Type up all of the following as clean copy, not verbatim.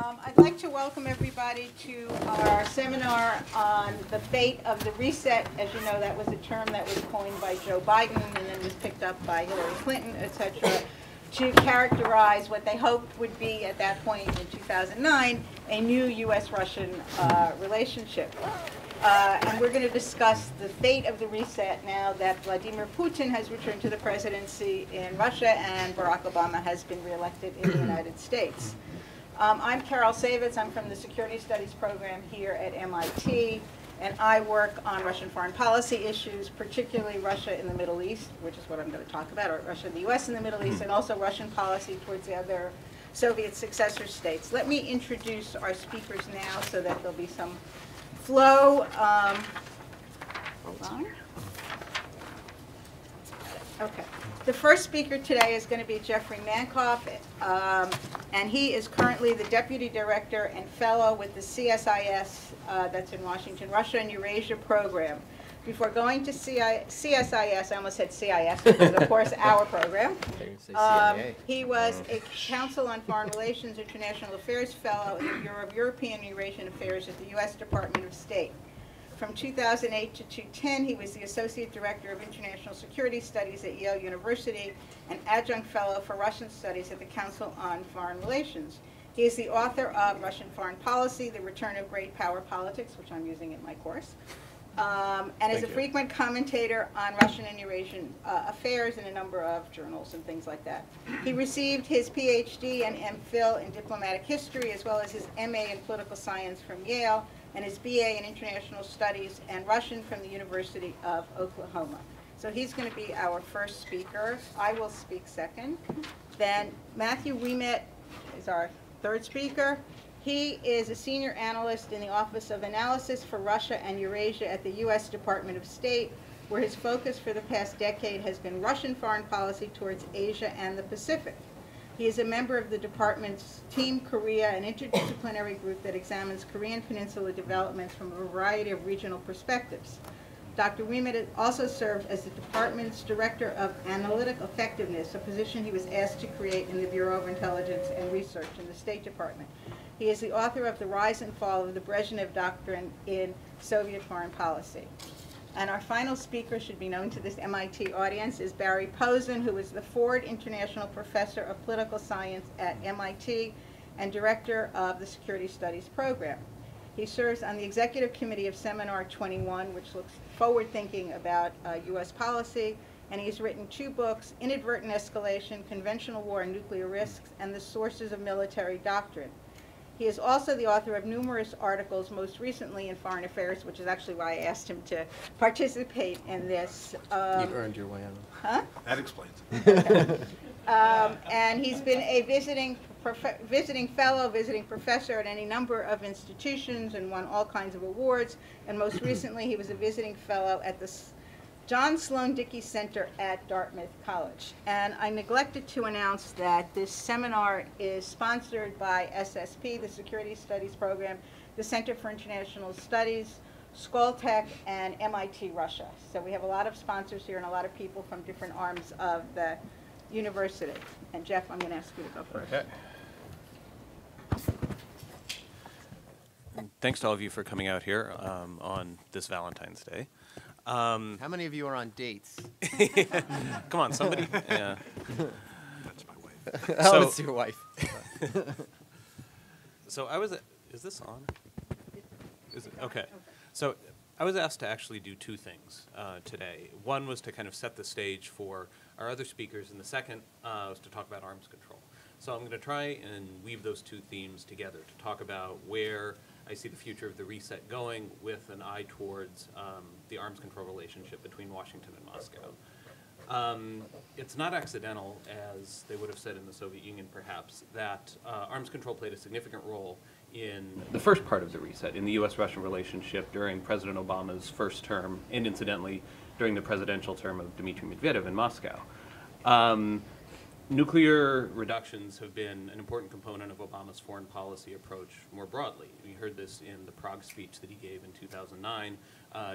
I'd like to welcome everybody to our seminar on the fate of the reset. As you know, that was a term that was coined by Joe Biden and then was picked up by Hillary Clinton, etc., to characterize what they hoped would be, at that point in 2009, a new U.S.-Russian relationship. And we're going to discuss the fate of the reset now that Vladimir Putin has returned to the presidency in Russia and Barack Obama has been reelected in the United States. I'm Carol Saivetz. I'm from the Security Studies program here at MIT, and I work on Russian foreign policy issues, particularly Russia in the Middle East, which is what I'm going to talk about, or Russia and the U.S. in the Middle East, and also Russian policy towards the other Soviet successor states. Let me introduce our speakers now so that there'll be some flow. Hold on. Okay. The first speaker today is going to be Jeffrey Mankoff, and he is currently the Deputy Director and Fellow with the CSIS, that's in Washington, Russia and Eurasia program. Before going to CSIS, I almost said CIS, which is, of course, our program. He was a Council on Foreign Relations International Affairs Fellow in the Bureau of European and Eurasian Affairs at the U.S. Department of State. From 2008 to 2010, he was the Associate Director of International Security Studies at Yale University and Adjunct Fellow for Russian Studies at the Council on Foreign Relations. He is the author of Russian Foreign Policy, The Return of Great Power Politics, which I'm using in my course, and is a frequent commentator on Russian and Eurasian affairs in a number of journals and things like that. He received his PhD and MPhil in diplomatic history, as well as his MA in political science from Yale, and his BA in International Studies and Russian from the University of Oklahoma. So he's going to be our first speaker. I will speak second. Then Matthew Ouimet is our third speaker. He is a senior analyst in the Office of Analysis for Russia and Eurasia at the U.S. Department of State, where his focus for the past decade has been Russian foreign policy towards Asia and the Pacific. He is a member of the department's Team Korea, an interdisciplinary group that examines Korean Peninsula developments from a variety of regional perspectives. Dr. Ouimet also served as the department's Director of Analytic Effectiveness, a position he was asked to create in the Bureau of Intelligence and Research in the State Department. He is the author of The Rise and Fall of the Brezhnev Doctrine in Soviet Foreign Policy. And our final speaker, should be known to this MIT audience, is Barry Posen, who is the Ford International Professor of Political Science at MIT and Director of the Security Studies program. He serves on the Executive Committee of Seminar 21, which looks forward-thinking about U.S. policy, and he's written 2 books, Inadvertent Escalation, Conventional War and Nuclear Risks, and The Sources of Military Doctrine. He is also the author of numerous articles, most recently in Foreign Affairs, which is actually why I asked him to participate in this. You've earned your way on. Huh? That explains it. Okay. And he's been a visiting fellow, visiting professor at any number of institutions and won all kinds of awards. And most recently, he was a visiting fellow at the John Sloan Dickey Center at Dartmouth College. And I neglected to announce that this seminar is sponsored by SSP, the Security Studies Program, the Center for International Studies, Skoltech, and MIT Russia. So we have a lot of sponsors here and a lot of people from different arms of the university. And Jeff, I'm going to ask you to go first. Okay. Thanks to all of you for coming out here on this Valentine's Day. How many of you are on dates? Come on, somebody. Yeah. That's my wife. Oh, it's your wife. So I was. Is this on? Is it okay? So I was asked to actually do 2 things today. One was to kind of set the stage for our other speakers, and the second was to talk about arms control. So I'm going to try and weave those 2 themes together to talk about where I see the future of the reset going with an eye towards the arms control relationship between Washington and Moscow. It's not accidental, as they would have said in the Soviet Union perhaps, that arms control played a significant role in the first part of the reset, in the U.S.-Russian relationship during President Obama's first term, and incidentally, during the presidential term of Dmitry Medvedev in Moscow. Nuclear reductions have been an important component of Obama's foreign policy approach more broadly. We heard this in the Prague speech that he gave in 2009.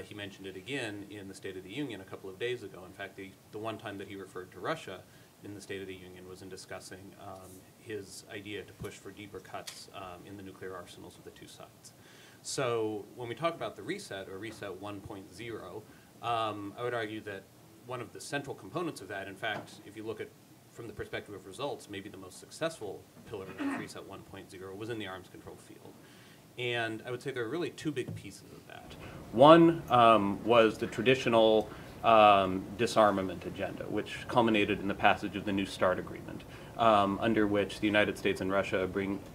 He mentioned it again in the State of the Union a couple of days ago. In fact, the one time that he referred to Russia in the State of the Union was in discussing his idea to push for deeper cuts in the nuclear arsenals of the two sides. So when we talk about the reset, or reset 1.0, I would argue that one of the central components of that, in fact, if you look at from the perspective of results, maybe the most successful pillar of reset 1.0 was in the arms control field. And I would say there are really two big pieces of that. One was the traditional disarmament agenda, which culminated in the passage of the new Starr agreement, under which the United States and Russia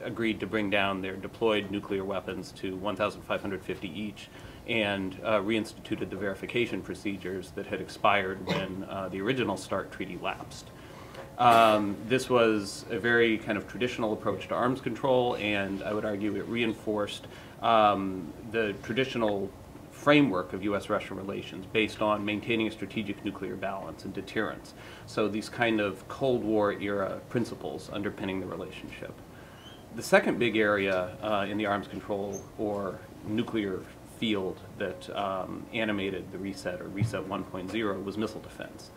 agreed to bring down their deployed nuclear weapons to 1,550 each, and reinstituted the verification procedures that had expired when the original Starr treaty lapsed. This was a very kind of traditional approach to arms control, and I would argue it reinforced the traditional framework of U.S.-Russia relations based on maintaining a strategic nuclear balance and deterrence. So these kind of Cold War era principles underpinning the relationship. The second big area in the arms control or nuclear field that animated the reset, or reset 1.0, was missile defense.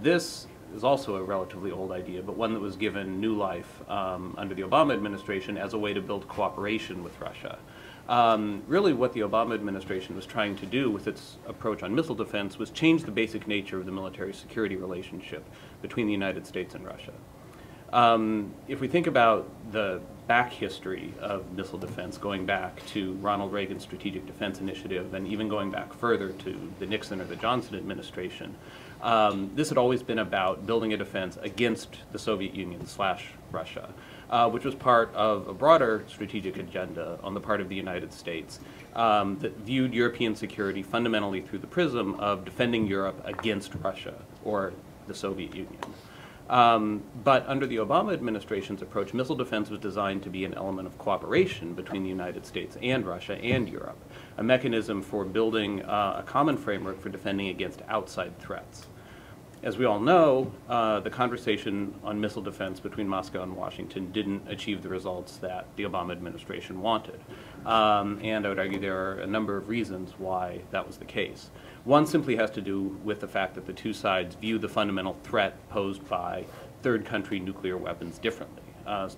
This is also a relatively old idea, but one that was given new life under the Obama administration as a way to build cooperation with Russia. Really what the Obama administration was trying to do with its approach on missile defense was change the basic nature of the military security relationship between the United States and Russia. If we think about the back history of missile defense, going back to Ronald Reagan's Strategic Defense Initiative, and even going back further to the Nixon or the Johnson administration, this had always been about building a defense against the Soviet Union / Russia, which was part of a broader strategic agenda on the part of the United States that viewed European security fundamentally through the prism of defending Europe against Russia or the Soviet Union. But under the Obama administration's approach, missile defense was designed to be an element of cooperation between the United States and Russia and Europe, a mechanism for building a common framework for defending against outside threats. As we all know, the conversation on missile defense between Moscow and Washington didn't achieve the results that the Obama administration wanted. And I would argue there are a number of reasons why that was the case. One simply has to do with the fact that the two sides view the fundamental threat posed by third country nuclear weapons differently,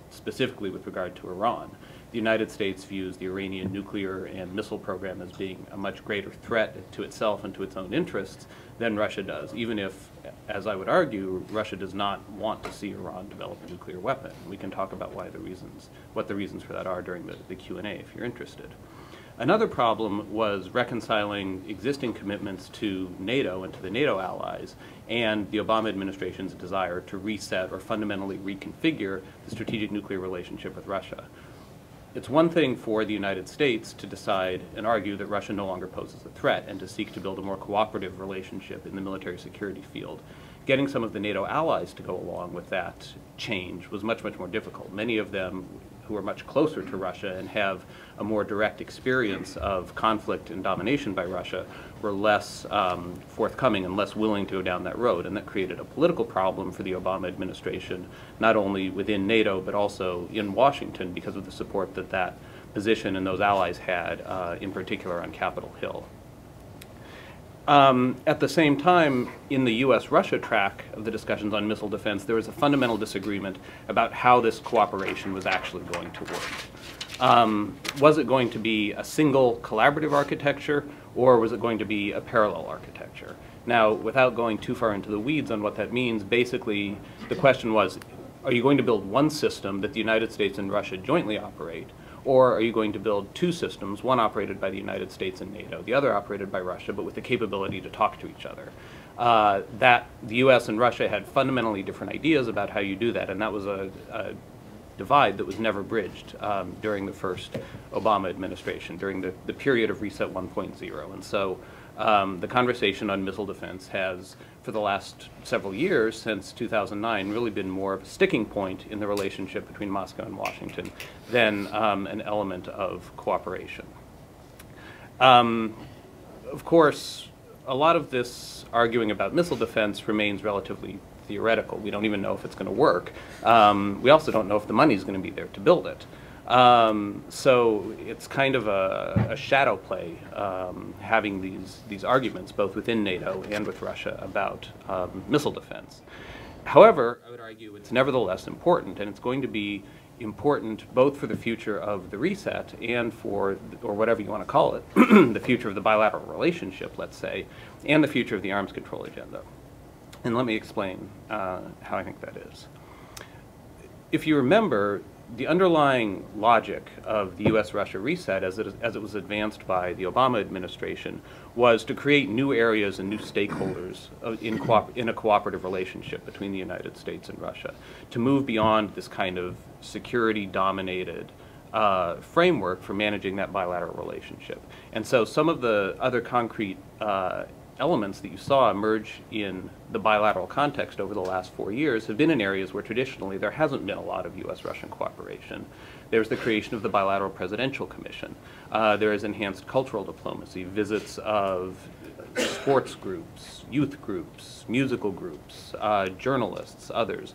specifically with regard to Iran. The United States views the Iranian nuclear and missile program as being a much greater threat to itself and to its own interests than Russia does, even if, as I would argue, Russia does not want to see Iran develop a nuclear weapon. We can talk about what the reasons for that are during the Q&A if you're interested. Another problem was reconciling existing commitments to NATO and to the NATO allies and the Obama administration's desire to reset or fundamentally reconfigure the strategic nuclear relationship with Russia. It's one thing for the United States to decide and argue that Russia no longer poses a threat and to seek to build a more cooperative relationship in the military security field. Getting some of the NATO allies to go along with that change was much, much more difficult. Many of them who are much closer to Russia and have a more direct experience of conflict and domination by Russia were less forthcoming and less willing to go down that road, and that created a political problem for the Obama administration, not only within NATO but also in Washington because of the support that that position and those allies had, in particular on Capitol Hill. At the same time, in the U.S.-Russia track of the discussions on missile defense, there was a fundamental disagreement about how this cooperation was actually going to work. Was it going to be a single collaborative architecture, or was it going to be a parallel architecture? Now, without going too far into the weeds on what that means, basically the question was, are you going to build one system that the United States and Russia jointly operate, or are you going to build two systems, one operated by the United States and NATO, the other operated by Russia, but with the capability to talk to each other? That the U.S. and Russia had fundamentally different ideas about how you do that, and that was a divide that was never bridged during the first Obama administration, during the period of Reset 1.0. And so the conversation on missile defense has, for the last several years, since 2009, really been more of a sticking point in the relationship between Moscow and Washington than an element of cooperation. Of course, a lot of this arguing about missile defense remains relatively theoretical. We don't even know if it's going to work. We also don't know if the money is going to be there to build it. So it's kind of a shadow play, having these arguments both within NATO and with Russia about missile defense. However, I would argue it's nevertheless important, and it's going to be important both for the future of the reset and for, or whatever you want to call it, the future of the bilateral relationship, let's say, and the future of the arms control agenda. And let me explain how I think that is. If you remember, the underlying logic of the U.S.-Russia reset as it was advanced by the Obama administration was to create new areas and new stakeholders in a cooperative relationship between the United States and Russia, to move beyond this kind of security-dominated framework for managing that bilateral relationship. And so some of the other concrete elements that you saw emerge in the bilateral context over the last 4 years have been in areas where traditionally there hasn't been a lot of U.S.-Russian cooperation. There's the creation of the Bilateral Presidential Commission. There is enhanced cultural diplomacy, visits of sports groups, youth groups, musical groups, journalists, others,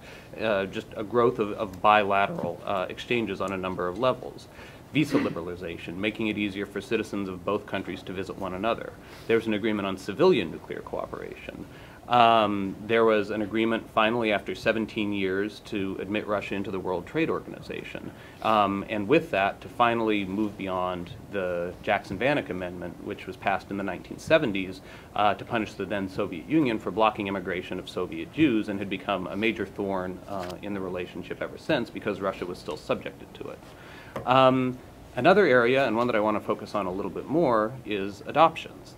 just a growth of bilateral exchanges on a number of levels. Visa liberalization, making it easier for citizens of both countries to visit one another. There's an agreement on civilian nuclear cooperation. There was an agreement finally after 17 years to admit Russia into the World Trade Organization. And with that, to finally move beyond the Jackson-Vanik Amendment, which was passed in the 1970s to punish the then Soviet Union for blocking immigration of Soviet Jews, and had become a major thorn in the relationship ever since because Russia was still subjected to it. Another area, and one that I want to focus on a little bit more, is adoptions.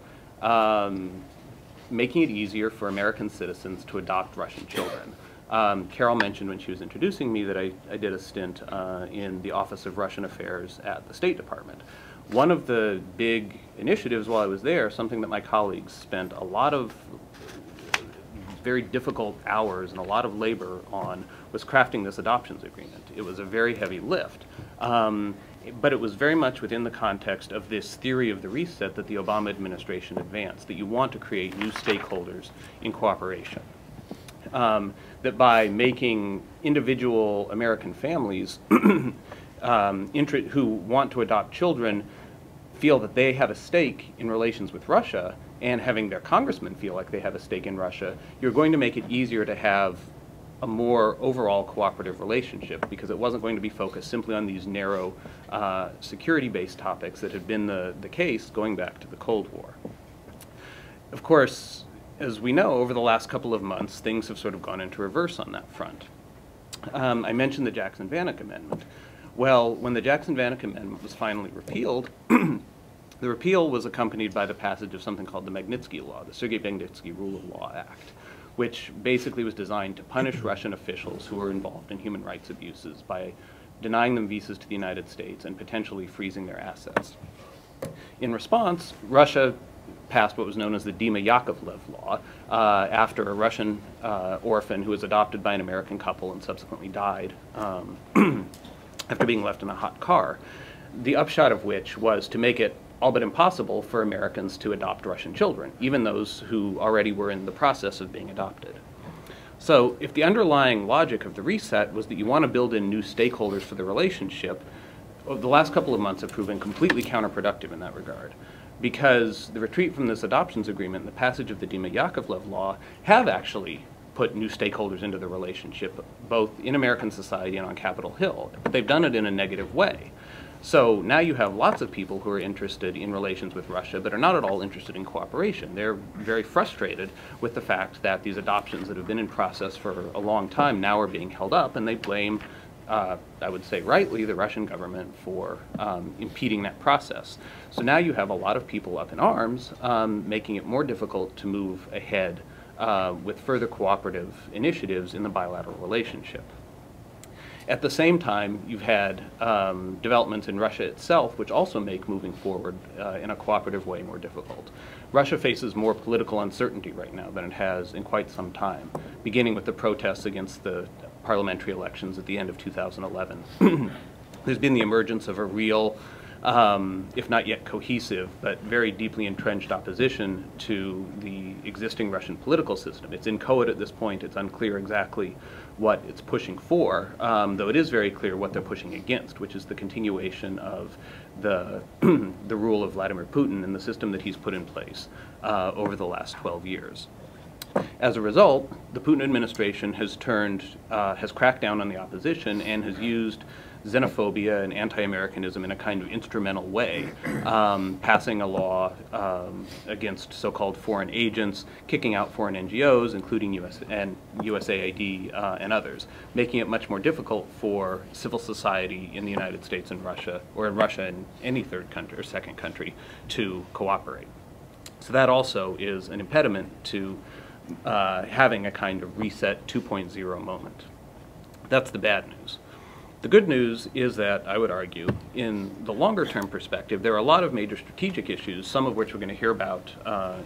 Making it easier for American citizens to adopt Russian children. Carol mentioned when she was introducing me that I did a stint in the Office of Russian Affairs at the State Department. One of the big initiatives while I was there, something that my colleagues spent a lot of very difficult hours and a lot of labor on, was crafting this adoptions agreement. It was a very heavy lift. But it was very much within the context of this theory of the reset that the Obama administration advanced, that you want to create new stakeholders in cooperation. That by making individual American families who want to adopt children feel that they have a stake in relations with Russia, and having their congressmen feel like they have a stake in Russia, you're going to make it easier to have a more overall cooperative relationship, because it wasn't going to be focused simply on these narrow security-based topics that had been the case going back to the Cold War. Of course, as we know, over the last couple of months, things have sort of gone into reverse on that front. I mentioned the Jackson-Vanik Amendment. Well, when the Jackson-Vanik Amendment was finally repealed, the repeal was accompanied by the passage of something called the Magnitsky Law, the Sergei Magnitsky Rule of Law Act, which basically was designed to punish Russian officials who were involved in human rights abuses by denying them visas to the United States and potentially freezing their assets. In response, Russia passed what was known as the Dima Yakovlev Law after a Russian orphan who was adopted by an American couple and subsequently died after being left in a hot car, the upshot of which was to make it all but impossible for Americans to adopt Russian children, even those who already were in the process of being adopted. So if the underlying logic of the reset was that you want to build in new stakeholders for the relationship, the last couple of months have proven completely counterproductive in that regard, because the retreat from this adoptions agreement and the passage of the Dima Yakovlev Law have actually put new stakeholders into the relationship, both in American society and on Capitol Hill, but they've done it in a negative way. So now you have lots of people who are interested in relations with Russia but are not at all interested in cooperation. They're very frustrated with the fact that these adoptions that have been in process for a long time now are being held up, and they blame, I would say rightly, the Russian government for impeding that process. So now you have a lot of people up in arms, making it more difficult to move ahead with further cooperative initiatives in the bilateral relationship. At the same time, you've had developments in Russia itself, which also make moving forward in a cooperative way more difficult. Russia faces more political uncertainty right now than it has in quite some time, beginning with the protests against the parliamentary elections at the end of 2011. There's been the emergence of a real, if not yet cohesive, but very deeply entrenched opposition to the existing Russian political system. It's inchoate at this point. It's unclear exactly what it's pushing for, though it is very clear what they're pushing against, which is the continuation of the rule of Vladimir Putin and the system that he's put in place over the last 12 years. As a result, the Putin administration has cracked down on the opposition and has used xenophobia and anti-Americanism in a kind of instrumental way, passing a law against so-called foreign agents, kicking out foreign NGOs, including USAID and others, making it much more difficult for civil society in the United States and Russia, or in Russia and any third country or second country, to cooperate. So that also is an impediment to having a kind of reset 2.0 moment. That's the bad news. The good news is that, I would argue, in the longer term perspective, there are a lot of major strategic issues, some of which we're going to hear about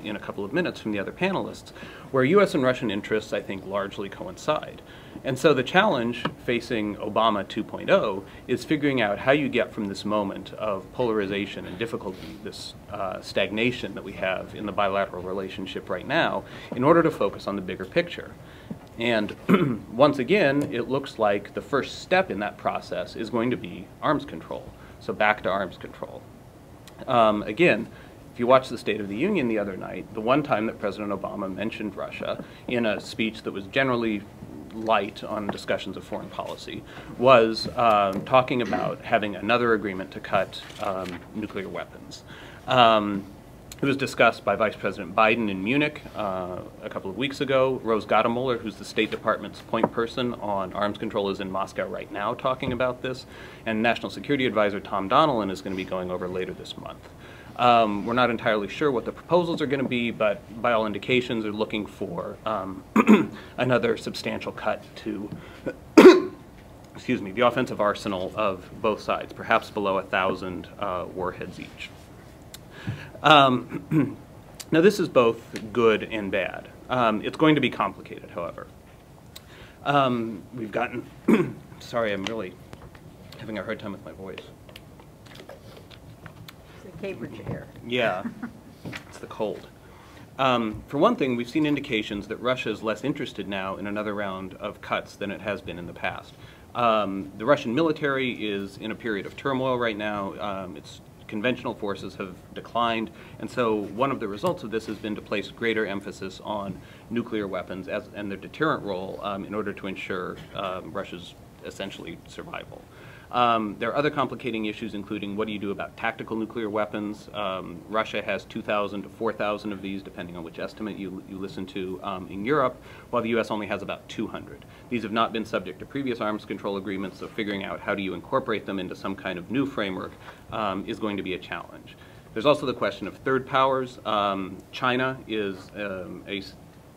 in a couple of minutes from the other panelists, where US and Russian interests, I think, largely coincide. And so the challenge facing Obama 2.0 is figuring out how you get from this moment of polarization and difficulty, this stagnation that we have in the bilateral relationship right now, in order to focus on the bigger picture. And once again, it looks like the first step in that process is going to be arms control. So back to arms control. Again, if you watch the State of the Union the other night, the one time that President Obama mentioned Russia in a speech that was generally light on discussions of foreign policy was talking about having another agreement to cut nuclear weapons. It was discussed by Vice President Biden in Munich a couple of weeks ago. Rose Gottemoeller, who's the State Department's point person on arms control, is in Moscow right now talking about this. And National Security Advisor Tom Donilon is going to be going over later this month. We're not entirely sure what the proposals are going to be, but by all indications, they're looking for another substantial cut to excuse me, the offensive arsenal of both sides, perhaps below 1,000 warheads each. Now this is both good and bad. It's going to be complicated, however. We've gotten, sorry, I'm really having a hard time with my voice. It's the caper chair. Yeah, it's the cold. For one thing, we've seen indications that Russia is less interested now in another round of cuts than it has been in the past. The Russian military is in a period of turmoil right now. Its conventional forces have declined, and so one of the results of this has been to place greater emphasis on nuclear weapons and their deterrent role in order to ensure Russia's essentially survival. There are other complicating issues, including what do you do about tactical nuclear weapons. Russia has 2,000 to 4,000 of these, depending on which estimate you listen to, in Europe, while the U.S. only has about 200. These have not been subject to previous arms control agreements, so figuring out how do you incorporate them into some kind of new framework is going to be a challenge. There's also the question of third powers. China is a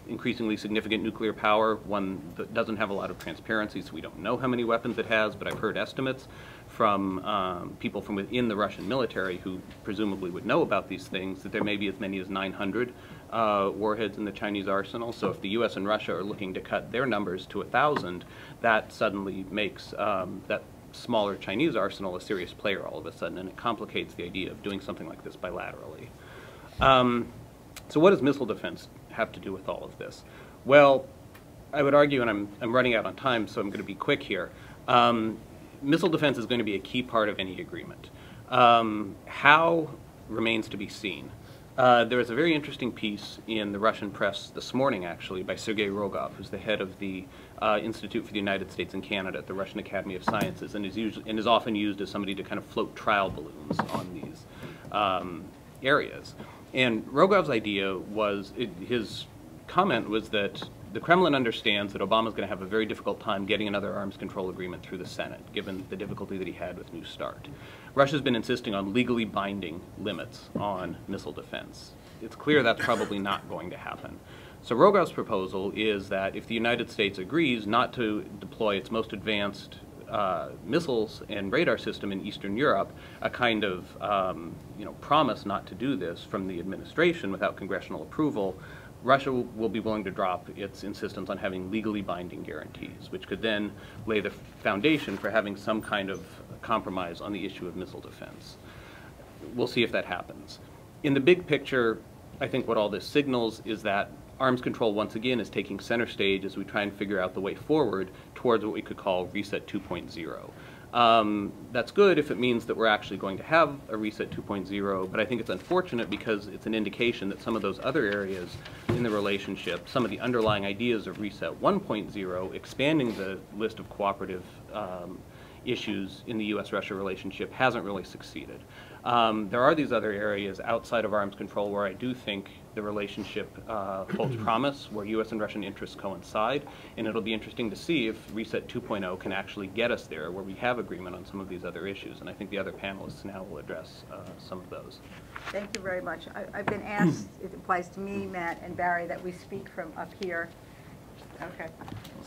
increasingly significant nuclear power, one that doesn't have a lot of transparency, so we don't know how many weapons it has, but I've heard estimates from people from within the Russian military who presumably would know about these things, that there may be as many as 900 warheads in the Chinese arsenal. So if the US and Russia are looking to cut their numbers to 1,000, that suddenly makes that smaller Chinese arsenal a serious player all of a sudden, and it complicates the idea of doing something like this bilaterally. So what does missile defense have to do with all of this? Well, I would argue, and I'm running out on time, so I'm going to be quick here. Missile defense is going to be a key part of any agreement. How remains to be seen. There was a very interesting piece in the Russian press this morning, actually, by Sergei Rogov, who's the head of the Institute for the United States and Canada at the Russian Academy of Sciences, and is often used as somebody to kind of float trial balloons on these areas. And Rogov's idea was, his comment was that the Kremlin understands that Obama's going to have a very difficult time getting another arms control agreement through the Senate, given the difficulty that he had with New START. Russia's been insisting on legally binding limits on missile defense. It's clear that's probably not going to happen. So Rogov's proposal is that if the United States agrees not to deploy its most advanced missiles and radar system in Eastern Europe, a kind of promise not to do this from the administration without congressional approval, Russia will be willing to drop its insistence on having legally binding guarantees, which could then lay the foundation for having some kind of compromise on the issue of missile defense. We'll see if that happens. In the big picture, I think what all this signals is that arms control, once again, is taking center stage as we try and figure out the way forward towards what we could call Reset 2.0. That's good if it means that we're actually going to have a reset 2.0, but I think it's unfortunate because it's an indication that some of those other areas in the relationship, some of the underlying ideas of reset 1.0, expanding the list of cooperative issues in the U.S.-Russia relationship, hasn't really succeeded. There are these other areas outside of arms control where I do think the relationship holds promise, where U.S. and Russian interests coincide, and it'll be interesting to see if Reset 2.0 can actually get us there, where we have agreement on some of these other issues, and I think the other panelists now will address some of those. Thank you very much. I've been asked, it applies to me, Matt, and Barry, that we speak from up here. Okay,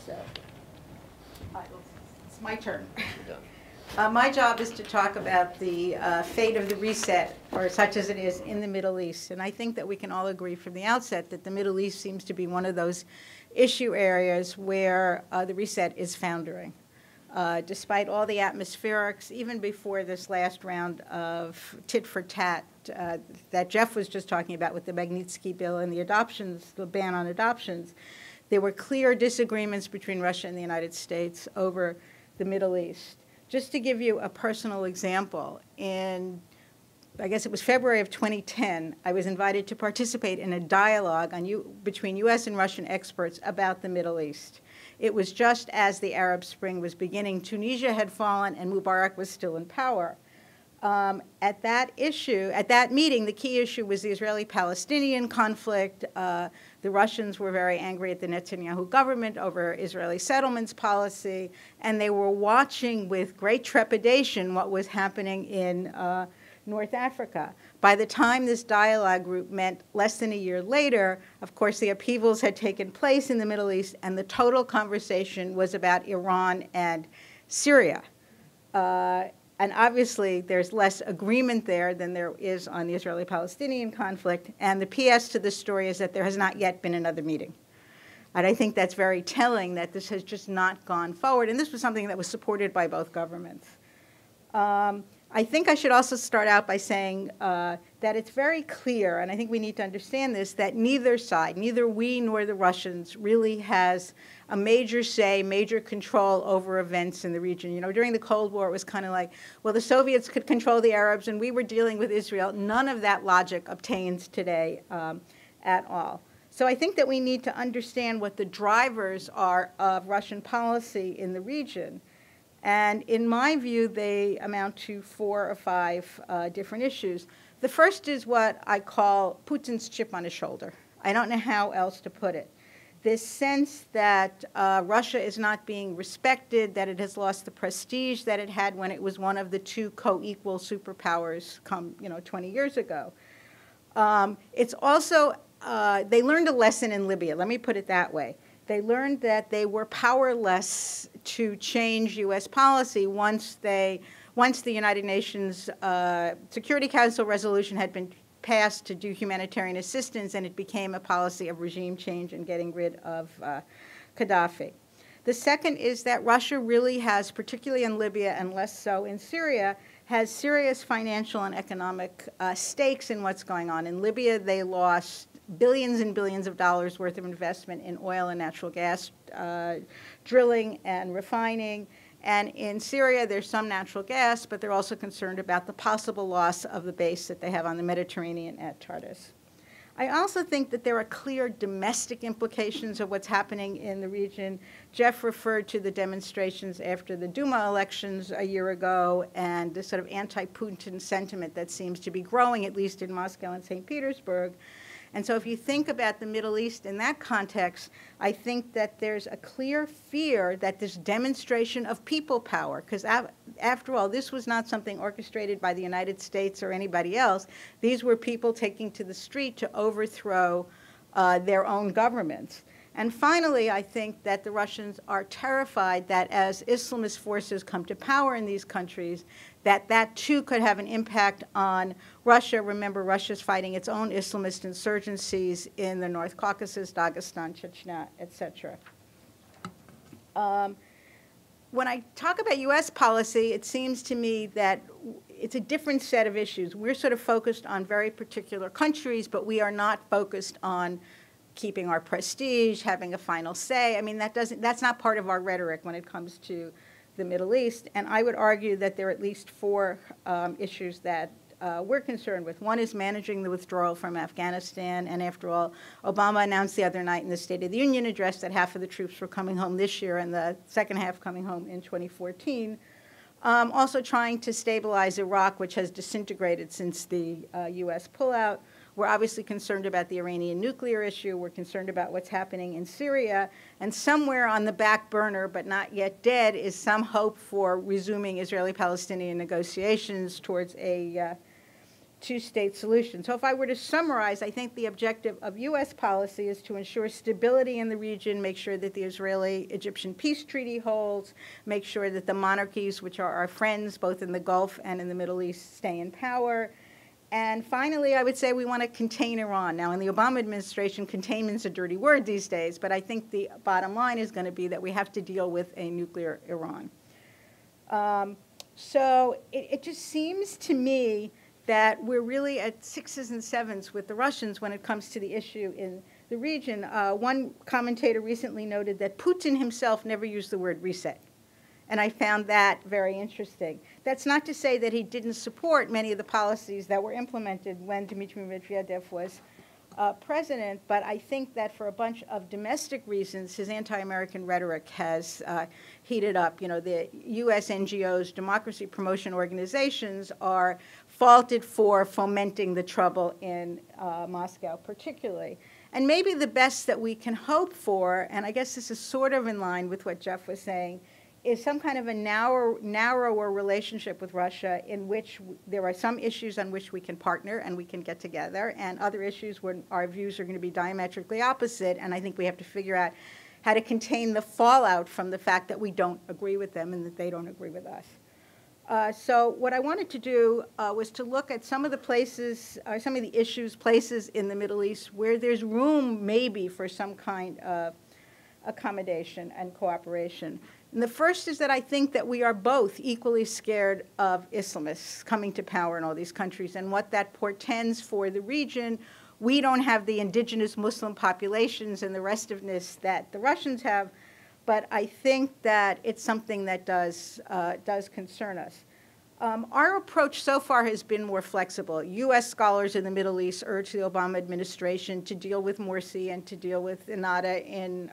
so it's my turn. My job is to talk about the fate of the reset, or such as it is, in the Middle East. And I think that we can all agree from the outset that the Middle East seems to be one of those issue areas where the reset is foundering. Despite all the atmospherics, even before this last round of tit for tat that Jeff was just talking about with the Magnitsky bill and the adoptions, the ban on adoptions, there were clear disagreements between Russia and the United States over the Middle East. Just to give you a personal example, in, I guess it was February of 2010, I was invited to participate in a dialogue between U.S. and Russian experts about the Middle East. It was just as the Arab Spring was beginning. Tunisia had fallen and Mubarak was still in power. At that meeting, the key issue was the Israeli-Palestinian conflict. The Russians were very angry at the Netanyahu government over Israeli settlements policy, and they were watching with great trepidation what was happening in North Africa. By the time this dialogue group met less than a year later, of course, the upheavals had taken place in the Middle East, and the total conversation was about Iran and Syria. And obviously, there's less agreement there than there is on the Israeli-Palestinian conflict. And the PS to this story is that there has not yet been another meeting. And I think that's very telling that this has just not gone forward. And this was something that was supported by both governments. I think I should also start out by saying that it's very clear, and I think we need to understand this, that neither side, neither we nor the Russians, really has a major say, major control over events in the region. You know, during the Cold War, it was kind of like, well, the Soviets could control the Arabs, and we were dealing with Israel. None of that logic obtains today at all. So I think that we need to understand what the drivers are of Russian policy in the region. And in my view, they amount to 4 or 5 different issues. The first is what I call Putin's chip on his shoulder. I don't know how else to put it. This sense that Russia is not being respected, that it has lost the prestige that it had when it was one of the 2 co-equal superpowers 20 years ago. It's also, they learned a lesson in Libya. Let me put it that way. They learned that they were powerless to change U.S. policy once the United Nations Security Council resolution had been passed to do humanitarian assistance, and it became a policy of regime change and getting rid of Gaddafi. The second is that Russia really has, particularly in Libya and less so in Syria, has serious financial and economic stakes in what's going on. In Libya, they lost billions and billions of dollars worth of investment in oil and natural gas drilling and refining. And in Syria, there's some natural gas, but they're also concerned about the possible loss of the base that they have on the Mediterranean at Tartus. I also think that there are clear domestic implications of what's happening in the region. Jeff referred to the demonstrations after the Duma elections a year ago and the sort of anti-Putin sentiment that seems to be growing, at least in Moscow and St. Petersburg. And so if you think about the Middle East in that context, I think that there's a clear fear that this demonstration of people power, because after all, this was not something orchestrated by the United States or anybody else. These were people taking to the street to overthrow their own governments. And finally, I think that the Russians are terrified that as Islamist forces come to power in these countries, that too could have an impact on Russia. Remember, Russia's fighting its own Islamist insurgencies in the North Caucasus, Dagestan, Chechnya, etc. When I talk about U.S. policy, it seems to me that it's a different set of issues. We're sort of focused on very particular countries, but we are not focused on keeping our prestige, having a final say. I mean, that's not part of our rhetoric when it comes to the Middle East. And I would argue that there are at least four issues that we're concerned with. One is managing the withdrawal from Afghanistan. And after all, Obama announced the other night in the State of the Union address that half of the troops were coming home this year and the second half coming home in 2014. Also trying to stabilize Iraq, which has disintegrated since the U.S. pullout. We're obviously concerned about the Iranian nuclear issue. We're concerned about what's happening in Syria. And somewhere on the back burner, but not yet dead, is some hope for resuming Israeli-Palestinian negotiations towards a two-state solution. So if I were to summarize, I think the objective of U.S. policy is to ensure stability in the region, make sure that the Israeli-Egyptian peace treaty holds, make sure that the monarchies, which are our friends both in the Gulf and in the Middle East, stay in power. And finally, I would say we want to contain Iran. Now, in the Obama administration, containment's a dirty word these days, but I think the bottom line is going to be that we have to deal with a nuclear Iran. So it just seems to me that we're really at sixes and sevens with the Russians when it comes to the issue in the region. One commentator recently noted that Putin himself never used the word reset. And I found that very interesting. That's not to say that he didn't support many of the policies that were implemented when Dmitry Medvedev was president, but I think that for a bunch of domestic reasons, his anti-American rhetoric has heated up. You know, the U.S. NGOs, democracy promotion organizations, are faulted for fomenting the trouble in Moscow particularly. And maybe the best that we can hope for, and I guess this is sort of in line with what Jeff was saying, is some kind of a narrower relationship with Russia in which there are some issues on which we can partner and we can get together, and other issues where our views are going to be diametrically opposite, and I think we have to figure out how to contain the fallout from the fact that we don't agree with them and that they don't agree with us. So what I wanted to do was to look at some of the places, some of the issues, places in the Middle East where there's room maybe for some kind of accommodation and cooperation. And the first is that I think that we are both equally scared of Islamists coming to power in all these countries and what that portends for the region. We don't have the indigenous Muslim populations and the restiveness that the Russians have, but I think that it's something that does concern us. Our approach so far has been more flexible. U.S. scholars in the Middle East urge the Obama administration to deal with Morsi and to deal with Ennahda in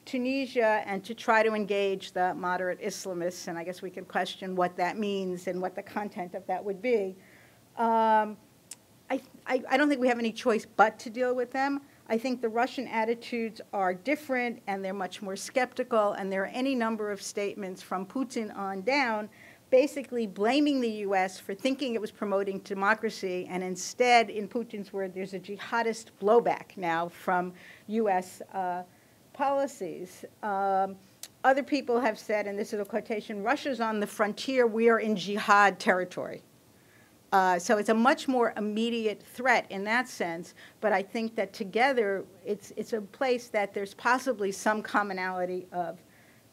Tunisia and to try to engage the moderate Islamists, and I guess we can question what that means and what the content of that would be. I don't think we have any choice but to deal with them. I think the Russian attitudes are different and they're much more skeptical, and there are any number of statements from Putin on down basically blaming the U.S. for thinking it was promoting democracy, and instead, in Putin's word, there's a jihadist blowback now from U.S. policies. Other people have said, and this is a quotation, Russia's on the frontier, we are in jihad territory. So it's a much more immediate threat in that sense, but I think that together it's a place that there's possibly some commonality of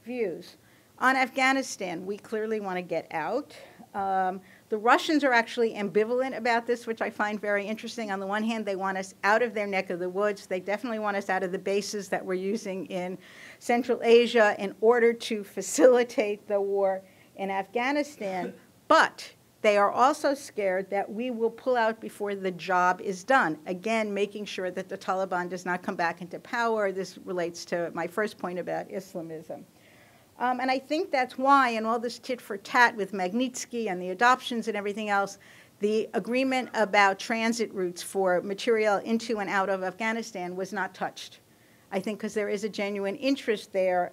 views. On Afghanistan, we clearly want to get out. The Russians are actually ambivalent about this, which I find very interesting. On the one hand, they want us out of their neck of the woods. They definitely want us out of the bases that we're using in Central Asia in order to facilitate the war in Afghanistan. But they are also scared that we will pull out before the job is done. Again, making sure that the Taliban does not come back into power. This relates to my first point about Islamism. And I think that's why, in all this tit for tat with Magnitsky and the adoptions and everything else, the agreement about transit routes for material into and out of Afghanistan was not touched. I think because there is a genuine interest there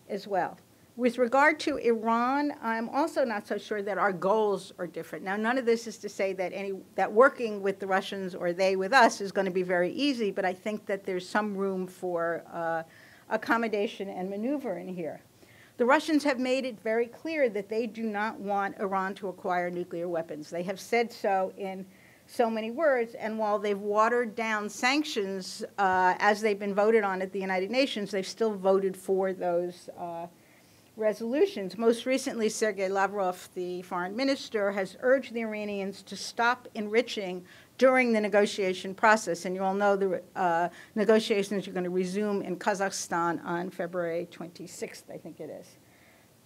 as well. With regard to Iran, I'm also not so sure that our goals are different. Now, none of this is to say that working with the Russians or they with us is going to be very easy, but I think that there's some room for accommodation and maneuver in here. The Russians have made it very clear that they do not want Iran to acquire nuclear weapons. They have said so in so many words, and while they've watered down sanctions as they've been voted on at the United Nations, they've still voted for those resolutions. Most recently, Sergei Lavrov, the foreign minister, has urged the Iranians to stop enriching during the negotiation process. And you all know the negotiations are going to resume in Kazakhstan on February 26th, I think it is.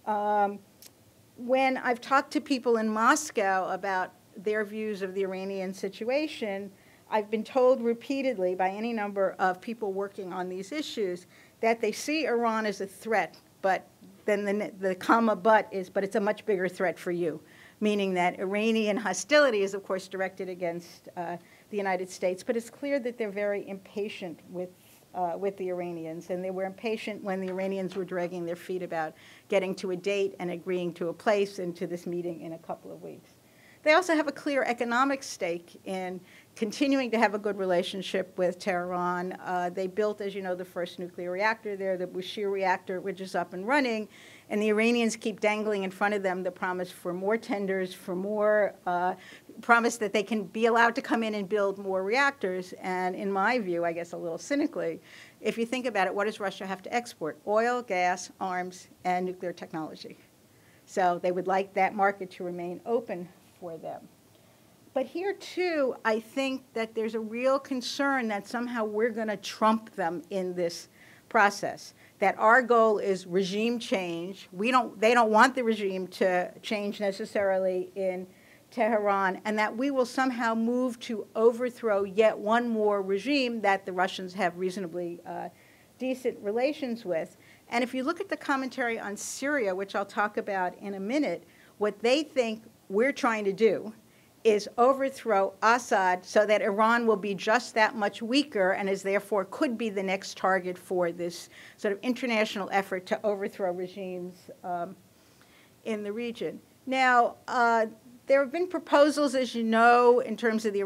When I've talked to people in Moscow about their views of the Iranian situation, I've been told repeatedly by any number of people working on these issues that they see Iran as a threat, but then the comma but is, but it's a much bigger threat for you, meaning that Iranian hostility is, of course, directed against the United States, but it's clear that they're very impatient with the Iranians, and they were impatient when the Iranians were dragging their feet about getting to a date and agreeing to a place and to this meeting in a couple of weeks. They also have a clear economic stake in continuing to have a good relationship with Tehran. They built, as you know, the first nuclear reactor there, the Bushehr reactor, which is up and running, and the Iranians keep dangling in front of them the promise for more tenders, for more promise that they can be allowed to come in and build more reactors. And in my view, I guess a little cynically, if you think about it, what does Russia have to export? Oil, gas, arms, and nuclear technology. So they would like that market to remain open for them. But here, too, I think that there's a real concern that somehow we're going to trump them in this process, that our goal is regime change. They don't want the regime to change necessarily in Tehran, and that we will somehow move to overthrow yet one more regime that the Russians have reasonably decent relations with. And if you look at the commentary on Syria, which I'll talk about in a minute, what they think we're trying to do is overthrow Assad so that Iran will be just that much weaker and is therefore could be the next target for this sort of international effort to overthrow regimes in the region. Now, there have been proposals, as you know, in terms of the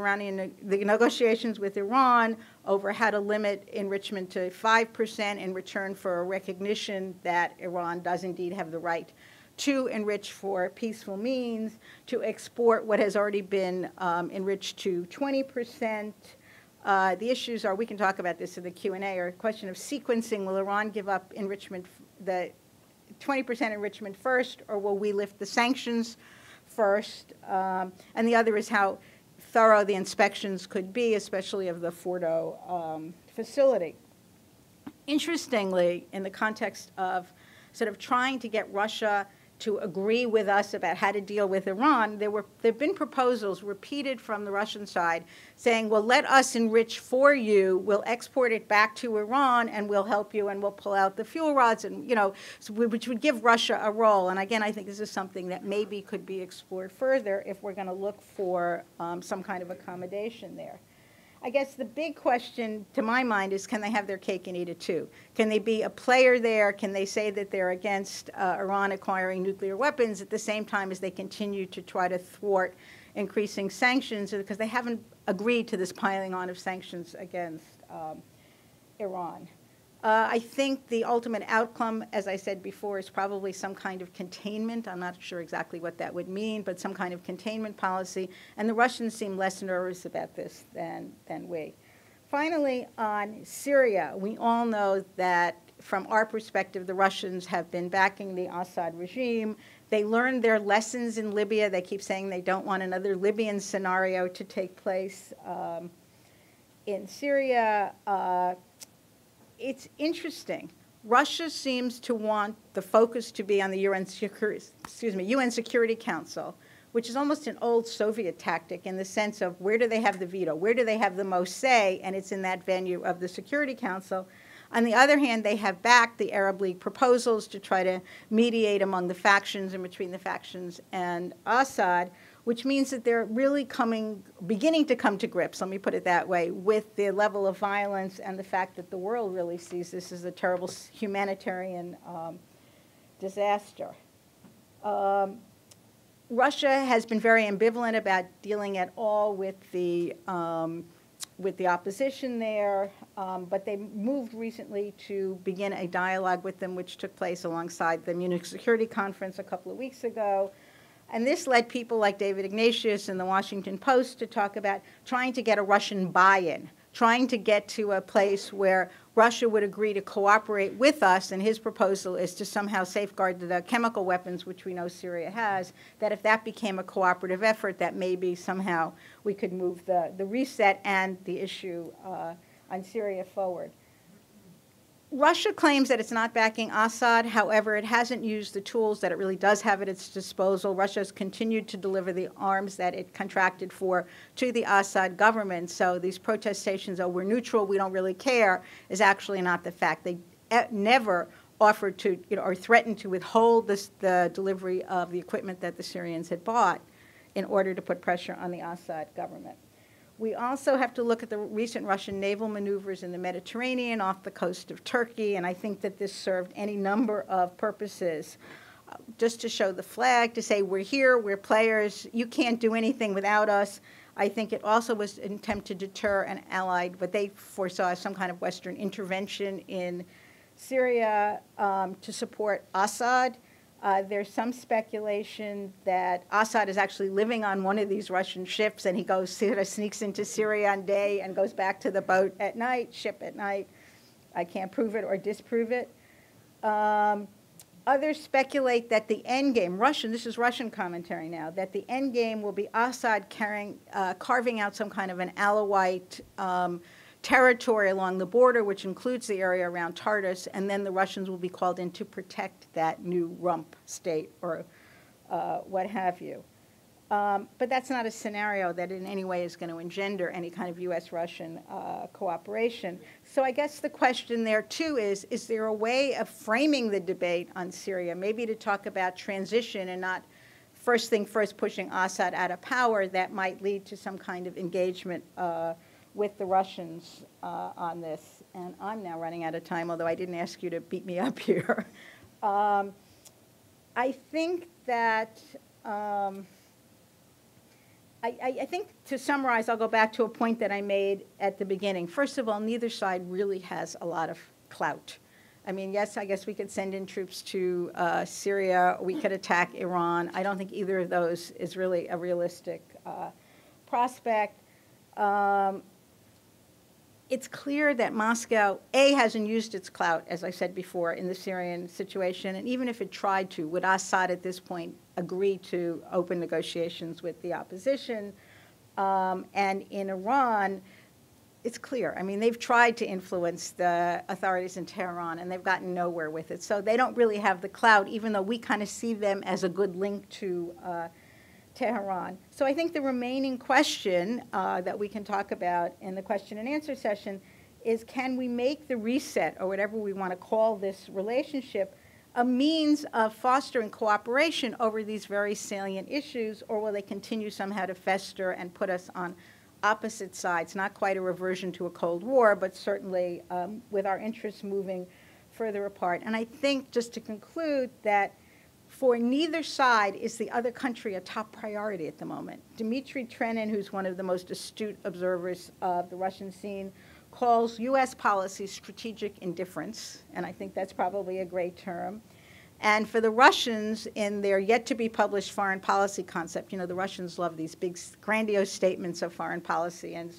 negotiations with Iran over how to limit enrichment to 5% in return for a recognition that Iran does indeed have the right to enrich for peaceful means, to export what has already been enriched to 20%. The issues are, we can talk about this in the Q&A, or a question of sequencing. Will Iran give up enrichment, the 20% enrichment first, or will we lift the sanctions first? And the other is how thorough the inspections could be, especially of the Fordo facility. Interestingly, in the context of sort of trying to get Russia to agree with us about how to deal with Iran, there have been proposals repeated from the Russian side saying, well, let us enrich for you, we'll export it back to Iran, and we'll help you, and we'll pull out the fuel rods, and, you know, which would give Russia a role. And again, I think this is something that maybe could be explored further if we're going to look for some kind of accommodation there. I guess the big question, to my mind, is can they have their cake and eat it too? Can they be a player there? Can they say that they're against Iran acquiring nuclear weapons at the same time as they continue to try to thwart increasing sanctions? Because they haven't agreed to this piling on of sanctions against Iran. I think the ultimate outcome, as I said before, is probably some kind of containment. I'm not sure exactly what that would mean, but some kind of containment policy. And the Russians seem less nervous about this than we. Finally, on Syria, we all know that from our perspective, the Russians have been backing the Assad regime. They learned their lessons in Libya. They keep saying they don't want another Libyan scenario to take place in Syria. It's interesting. Russia seems to want the focus to be on the UN Security Council, which is almost an old Soviet tactic in the sense of where do they have the veto, where do they have the most say, and it's in that venue of the Security Council. On the other hand, they have backed the Arab League proposals to try to mediate among the factions and between the factions and Assad, which means that they're really beginning to come to grips, let me put it that way, with the level of violence and the fact that the world really sees this as a terrible humanitarian disaster. Russia has been very ambivalent about dealing at all with the opposition there, but they moved recently to begin a dialogue with them, which took place alongside the Munich Security Conference a couple of weeks ago. And this led people like David Ignatius in the Washington Post to talk about trying to get a Russian buy-in, trying to get to a place where Russia would agree to cooperate with us, and his proposal is to somehow safeguard the chemical weapons, which we know Syria has, that if that became a cooperative effort, that maybe somehow we could move the reset and the issue on Syria forward. Russia claims that it's not backing Assad. However, it hasn't used the tools that it really does have at its disposal. Russia has continued to deliver the arms that it contracted for to the Assad government. So these protestations, oh, we're neutral, we don't really care, is actually not the fact. They never offered to, or threatened to withhold the delivery of the equipment that the Syrians had bought in order to put pressure on the Assad government. We also have to look at the recent Russian naval maneuvers in the Mediterranean off the coast of Turkey, and I think that this served any number of purposes. Just to show the flag, to say we're here, we're players, you can't do anything without us. I think it also was an attempt to deter an allied, what they foresaw as some kind of Western intervention in Syria to support Assad. There's some speculation that Assad is actually living on one of these Russian ships, and he goes, sneaks into Syria on day and goes back to the boat at night, ship at night. I can't prove it or disprove it. Others speculate that the end game, this is Russian commentary now, that the end game will be Assad carving out some kind of an Alawite territory along the border, which includes the area around Tartus, and then the Russians will be called in to protect that new rump state or what have you. But that's not a scenario that in any way is going to engender any kind of U.S.-Russian cooperation. So I guess the question there, too, is there a way of framing the debate on Syria, maybe to talk about transition and not first thing first pushing Assad out of power that might lead to some kind of engagement with the Russians on this. And I'm now running out of time, although I didn't ask you to beat me up here. I think that, I think to summarize, I'll go back to a point that I made at the beginning. First of all, neither side really has a lot of clout. I mean, yes, I guess we could send in troops to Syria, we could attack Iran. I don't think either of those is really a realistic prospect. It's clear that Moscow, A, hasn't used its clout, as I said before, in the Syrian situation, and even if it tried to, would Assad at this point agree to open negotiations with the opposition? And in Iran, it's clear. I mean, they've tried to influence the authorities in Tehran, and they've gotten nowhere with it. So they don't really have the clout, even though we kind of see them as a good link to Tehran. So I think the remaining question that we can talk about in the question and answer session is, can we make the reset, or whatever we want to call this relationship, a means of fostering cooperation over these very salient issues, or will they continue somehow to fester and put us on opposite sides, not quite a reversion to a Cold War, but certainly with our interests moving further apart. And I think, just to conclude, that for neither side is the other country a top priority at the moment. Dmitry Trenin, who's one of the most astute observers of the Russian scene, calls U.S. policy strategic indifference, and I think that's probably a great term. And for the Russians, in their yet-to-be-published foreign policy concept, the Russians love these big, grandiose statements of foreign policy and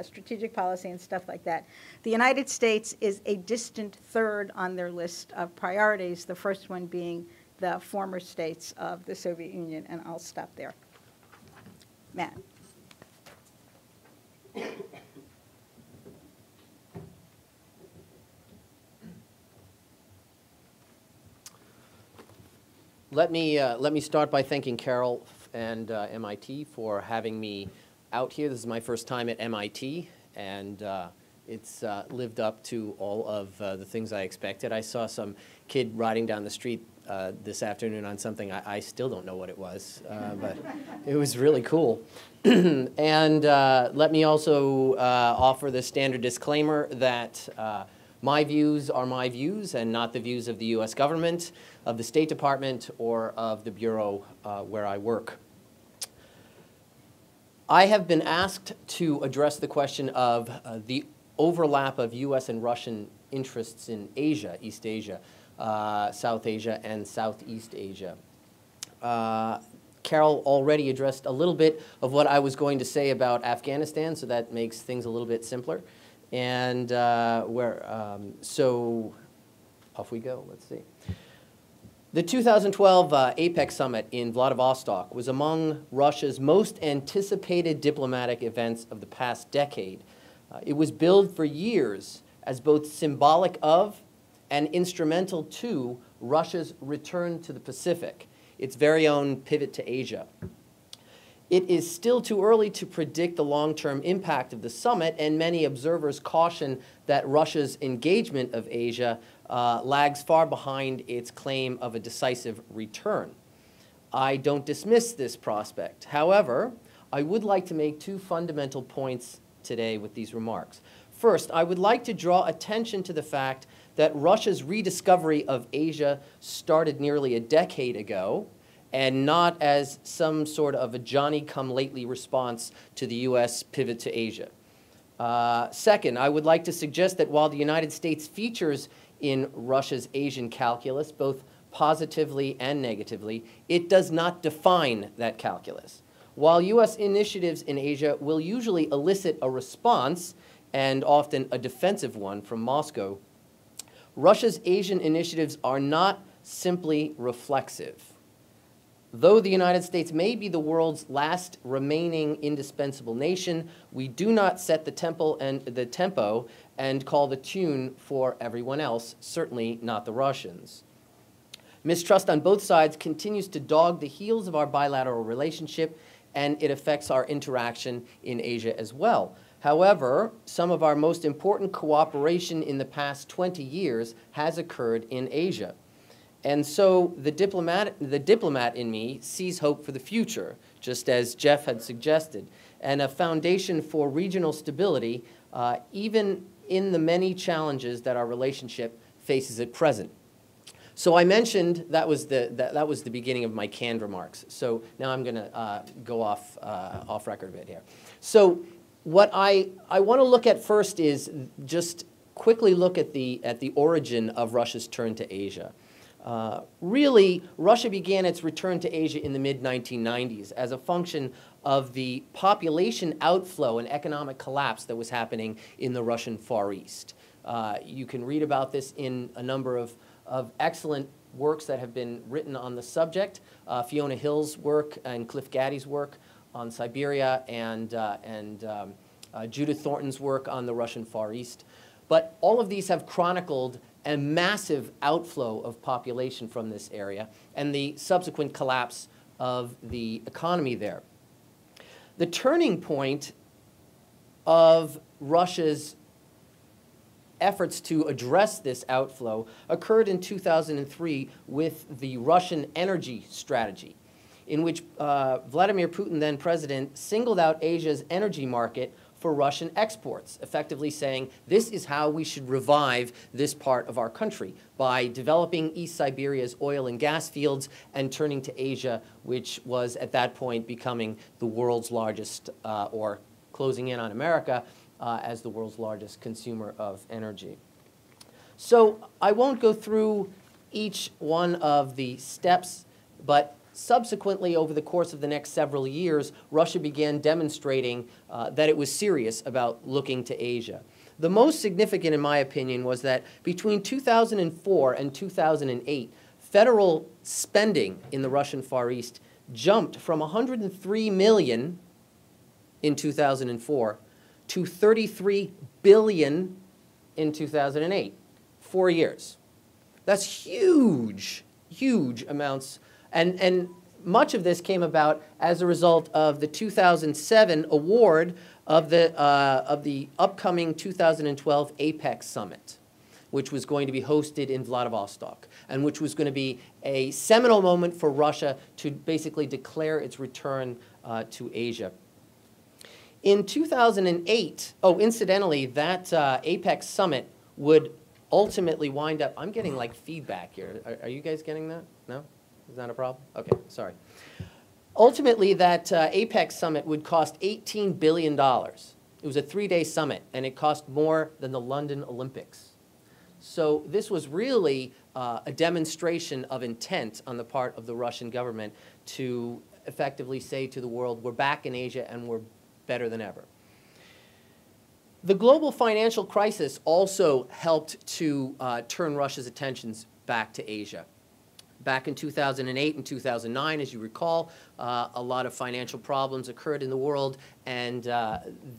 strategic policy and stuff like that. The United States is a distant third on their list of priorities, the first one being the former states of the Soviet Union, and I'll stop there. Matt. Let me start by thanking Carol and MIT for having me out here. This is my first time at MIT, and it's lived up to all of the things I expected. I saw some kid riding down the street this afternoon on something I still don't know what it was, but it was really cool. And let me also offer the standard disclaimer that my views are my views and not the views of the U.S. government, of the State Department, or of the bureau where I work. I have been asked to address the question of the overlap of U.S. and Russian interests in Asia, East Asia, South Asia, and Southeast Asia. Carol already addressed a little bit of what I was going to say about Afghanistan, so that makes things a little bit simpler. And so off we go. Let's see. The 2012 APEC summit in Vladivostok was among Russia's most anticipated diplomatic events of the past decade. It was billed for years as both symbolic of and instrumental to Russia's return to the Pacific, its very own pivot to Asia. It is still too early to predict the long-term impact of the summit, and many observers caution that Russia's engagement of Asia lags far behind its claim of a decisive return. I don't dismiss this prospect. However, I would like to make two fundamental points today with these remarks. First, I would like to draw attention to the fact that Russia's rediscovery of Asia started nearly a decade ago, and not as some sort of a Johnny-come-lately response to the U.S. pivot to Asia. Second, I would like to suggest that while the United States features in Russia's Asian calculus, both positively and negatively, it does not define that calculus. While U.S. initiatives in Asia will usually elicit a response, and often a defensive one, from Moscow, Russia's Asian initiatives are not simply reflexive. Though the United States may be the world's last remaining indispensable nation, we do not set the tempo and call the tune for everyone else, certainly not the Russians. Mistrust on both sides continues to dog the heels of our bilateral relationship, and it affects our interaction in Asia as well. However, some of our most important cooperation in the past 20 years has occurred in Asia. And so the diplomat in me sees hope for the future, just as Jeff had suggested, and a foundation for regional stability, even in the many challenges that our relationship faces at present. So I mentioned that was the beginning of my canned remarks. So now I'm going to go off record a bit here. So what I want to look at first is just quickly look at the origin of Russia's turn to Asia. Really, Russia began its return to Asia in the mid-1990s as a function of the population outflow and economic collapse that was happening in the Russian Far East. You can read about this in a number of excellent works that have been written on the subject. Fiona Hill's work and Cliff Gaddy's work on Siberia, and Judith Thornton's work on the Russian Far East. But all of these have chronicled a massive outflow of population from this area and the subsequent collapse of the economy there. The turning point of Russia's efforts to address this outflow occurred in 2003 with the Russian energy strategy, in which Vladimir Putin, then president, singled out Asia's energy market for Russian exports, effectively saying this is how we should revive this part of our country, by developing East Siberia's oil and gas fields and turning to Asia, which was at that point becoming the world's largest, or closing in on America, as the world's largest consumer of energy. So I won't go through each one of the steps, but subsequently, over the course of the next several years, Russia began demonstrating that it was serious about looking to Asia. The most significant, in my opinion, was that between 2004 and 2008, federal spending in the Russian Far East jumped from 103 million in 2004 to 33 billion in 2008, 4 years. That's huge, huge amounts. And much of this came about as a result of the 2007 award of the upcoming 2012 APEC summit, which was going to be hosted in Vladivostok, and which was going to be a seminal moment for Russia to basically declare its return to Asia. In 2008, incidentally, that APEC summit would ultimately wind up, I'm getting like feedback here. Are you guys getting that? No? Is that a problem? Okay, sorry. Ultimately, that APEC summit would cost $18 billion. It was a 3-day summit, and it cost more than the London Olympics. So this was really a demonstration of intent on the part of the Russian government to effectively say to the world, we're back in Asia and we're better than ever. The global financial crisis also helped to turn Russia's attentions back to Asia. Back in 2008 and 2009, as you recall, a lot of financial problems occurred in the world, and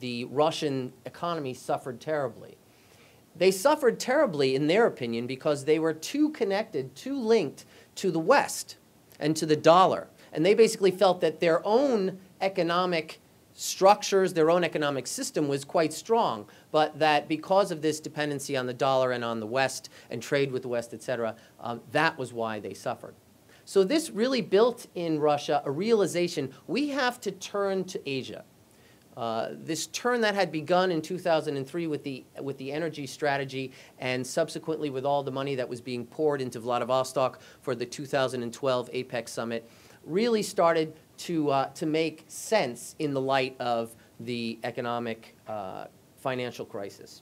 the Russian economy suffered terribly. They suffered terribly, in their opinion, because they were too connected, too linked to the West and to the dollar. And they basically felt that their own economic structures, their own economic system was quite strong, but that because of this dependency on the dollar and on the West and trade with the West, et cetera, that was why they suffered. So this really built in Russia a realization we have to turn to Asia. This turn that had begun in 2003 with the energy strategy and subsequently with all the money that was being poured into Vladivostok for the 2012 APEC summit really started to make sense in the light of the economic financial crisis.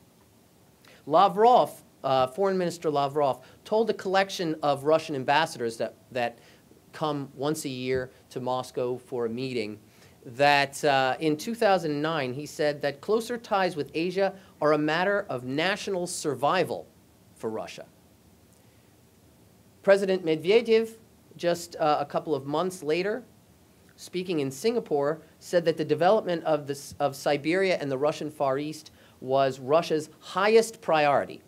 Lavrov, Foreign Minister Lavrov, told a collection of Russian ambassadors that come once a year to Moscow for a meeting that in 2009 he said that closer ties with Asia are a matter of national survival for Russia. President Medvedev, just a couple of months later, speaking in Singapore, said that the development of Siberia and the Russian Far East was Russia's highest priority.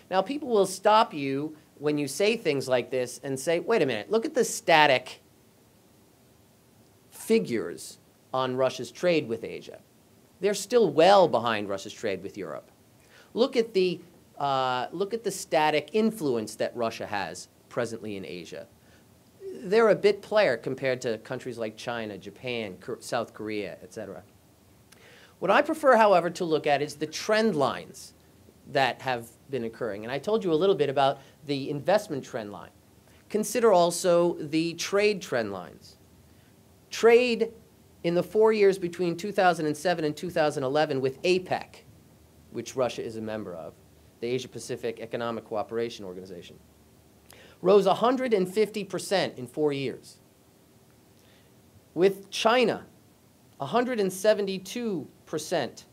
Now, people will stop you when you say things like this and say, wait a minute, look at the static figures on Russia's trade with Asia. They're still well behind Russia's trade with Europe. Look at the static influence that Russia has presently in Asia. They're a bit player compared to countries like China, Japan, South Korea, etc. What I prefer, however, to look at is the trend lines that have been occurring. And I told you a little bit about the investment trend line. Consider also the trade trend lines. Trade in the 4 years between 2007 and 2011 with APEC, which Russia is a member of, the Asia-Pacific Economic Cooperation Organization, rose 150% in 4 years. With China, 172%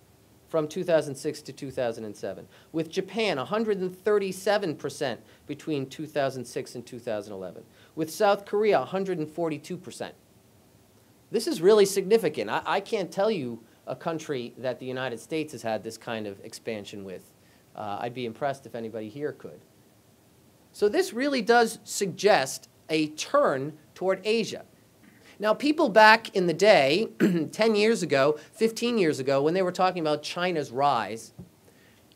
from 2006 to 2007. With Japan, 137% between 2006 and 2011. With South Korea, 142%. This is really significant. I can't tell you a country that the United States has had this kind of expansion with. I'd be impressed if anybody here could. So this really does suggest a turn toward Asia. Now, people back in the day, 10 years ago, 15 years ago, when they were talking about China's rise,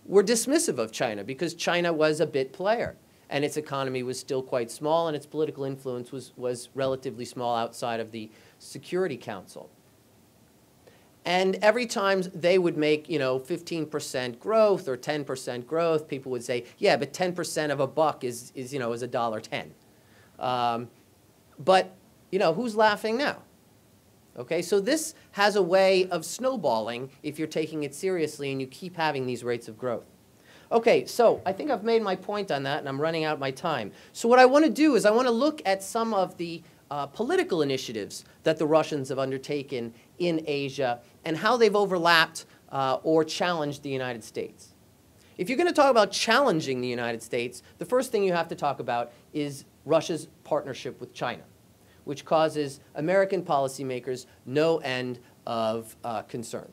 were dismissive of China because China was a bit player, and its economy was still quite small, and its political influence was relatively small outside of the Security Council. And every time they would make, 15% growth or 10% growth, people would say, yeah, but 10% of a buck is $1.10. But, who's laughing now? Okay, so this has a way of snowballing if you're taking it seriously and you keep having these rates of growth. Okay, so I think I've made my point on that, and I'm running out my time. So what I want to do is I want to look at some of the political initiatives that the Russians have undertaken in Asia and how they've overlapped or challenged the United States. If you're going to talk about challenging the United States, the first thing you have to talk about is Russia's partnership with China, which causes American policymakers no end of concern.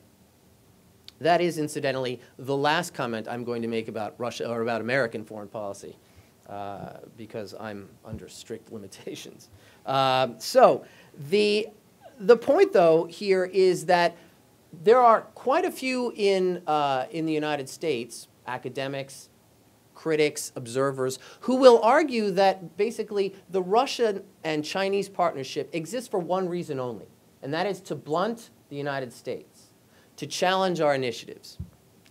That is, incidentally, the last comment I'm going to make about Russia or about American foreign policy, because I'm under strict limitations. So the point, though, here is that there are quite a few in the United States, academics, critics, observers, who will argue that basically the Russian and Chinese partnership exists for one reason only, and that is to blunt the United States, to challenge our initiatives.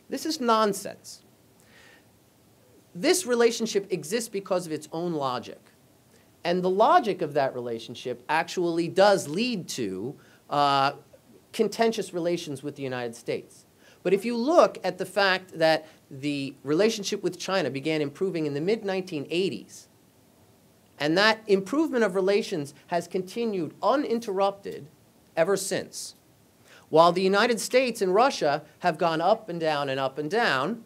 This is nonsense. This relationship exists because of its own logic. And the logic of that relationship actually does lead to contentious relations with the United States. But if you look at the fact that the relationship with China began improving in the mid-1980s, and that improvement of relations has continued uninterrupted ever since, while the United States and Russia have gone up and down and up and down,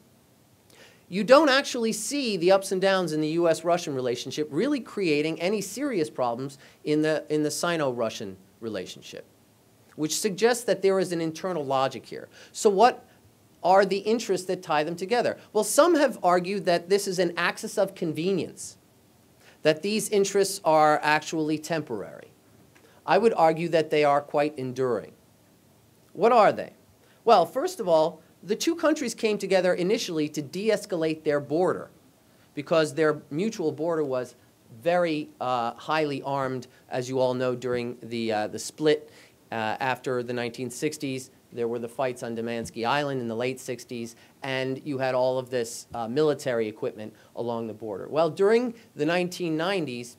you don't actually see the ups and downs in the U.S.-Russian relationship really creating any serious problems in the Sino-Russian relationship, which suggests that there is an internal logic here. So what are the interests that tie them together? Well, some have argued that this is an axis of convenience, that these interests are actually temporary. I would argue that they are quite enduring. What are they? Well, first of all, the two countries came together initially to de-escalate their border because their mutual border was very highly armed, as you all know, during the split after the 1960s. There were the fights on Damansky Island in the late 60s, and you had all of this military equipment along the border. Well, during the 1990s,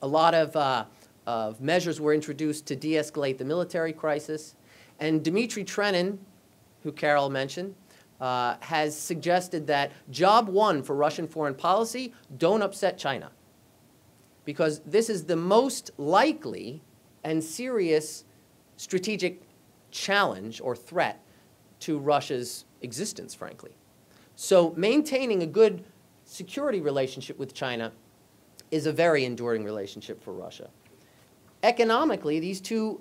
a lot of measures were introduced to de-escalate the military crisis, and Dmitry Trenin, who Carol mentioned, has suggested that job one for Russian foreign policy, don't upset China, because this is the most likely and serious strategic challenge or threat to Russia's existence, frankly. So maintaining a good security relationship with China is a very enduring relationship for Russia. Economically, these two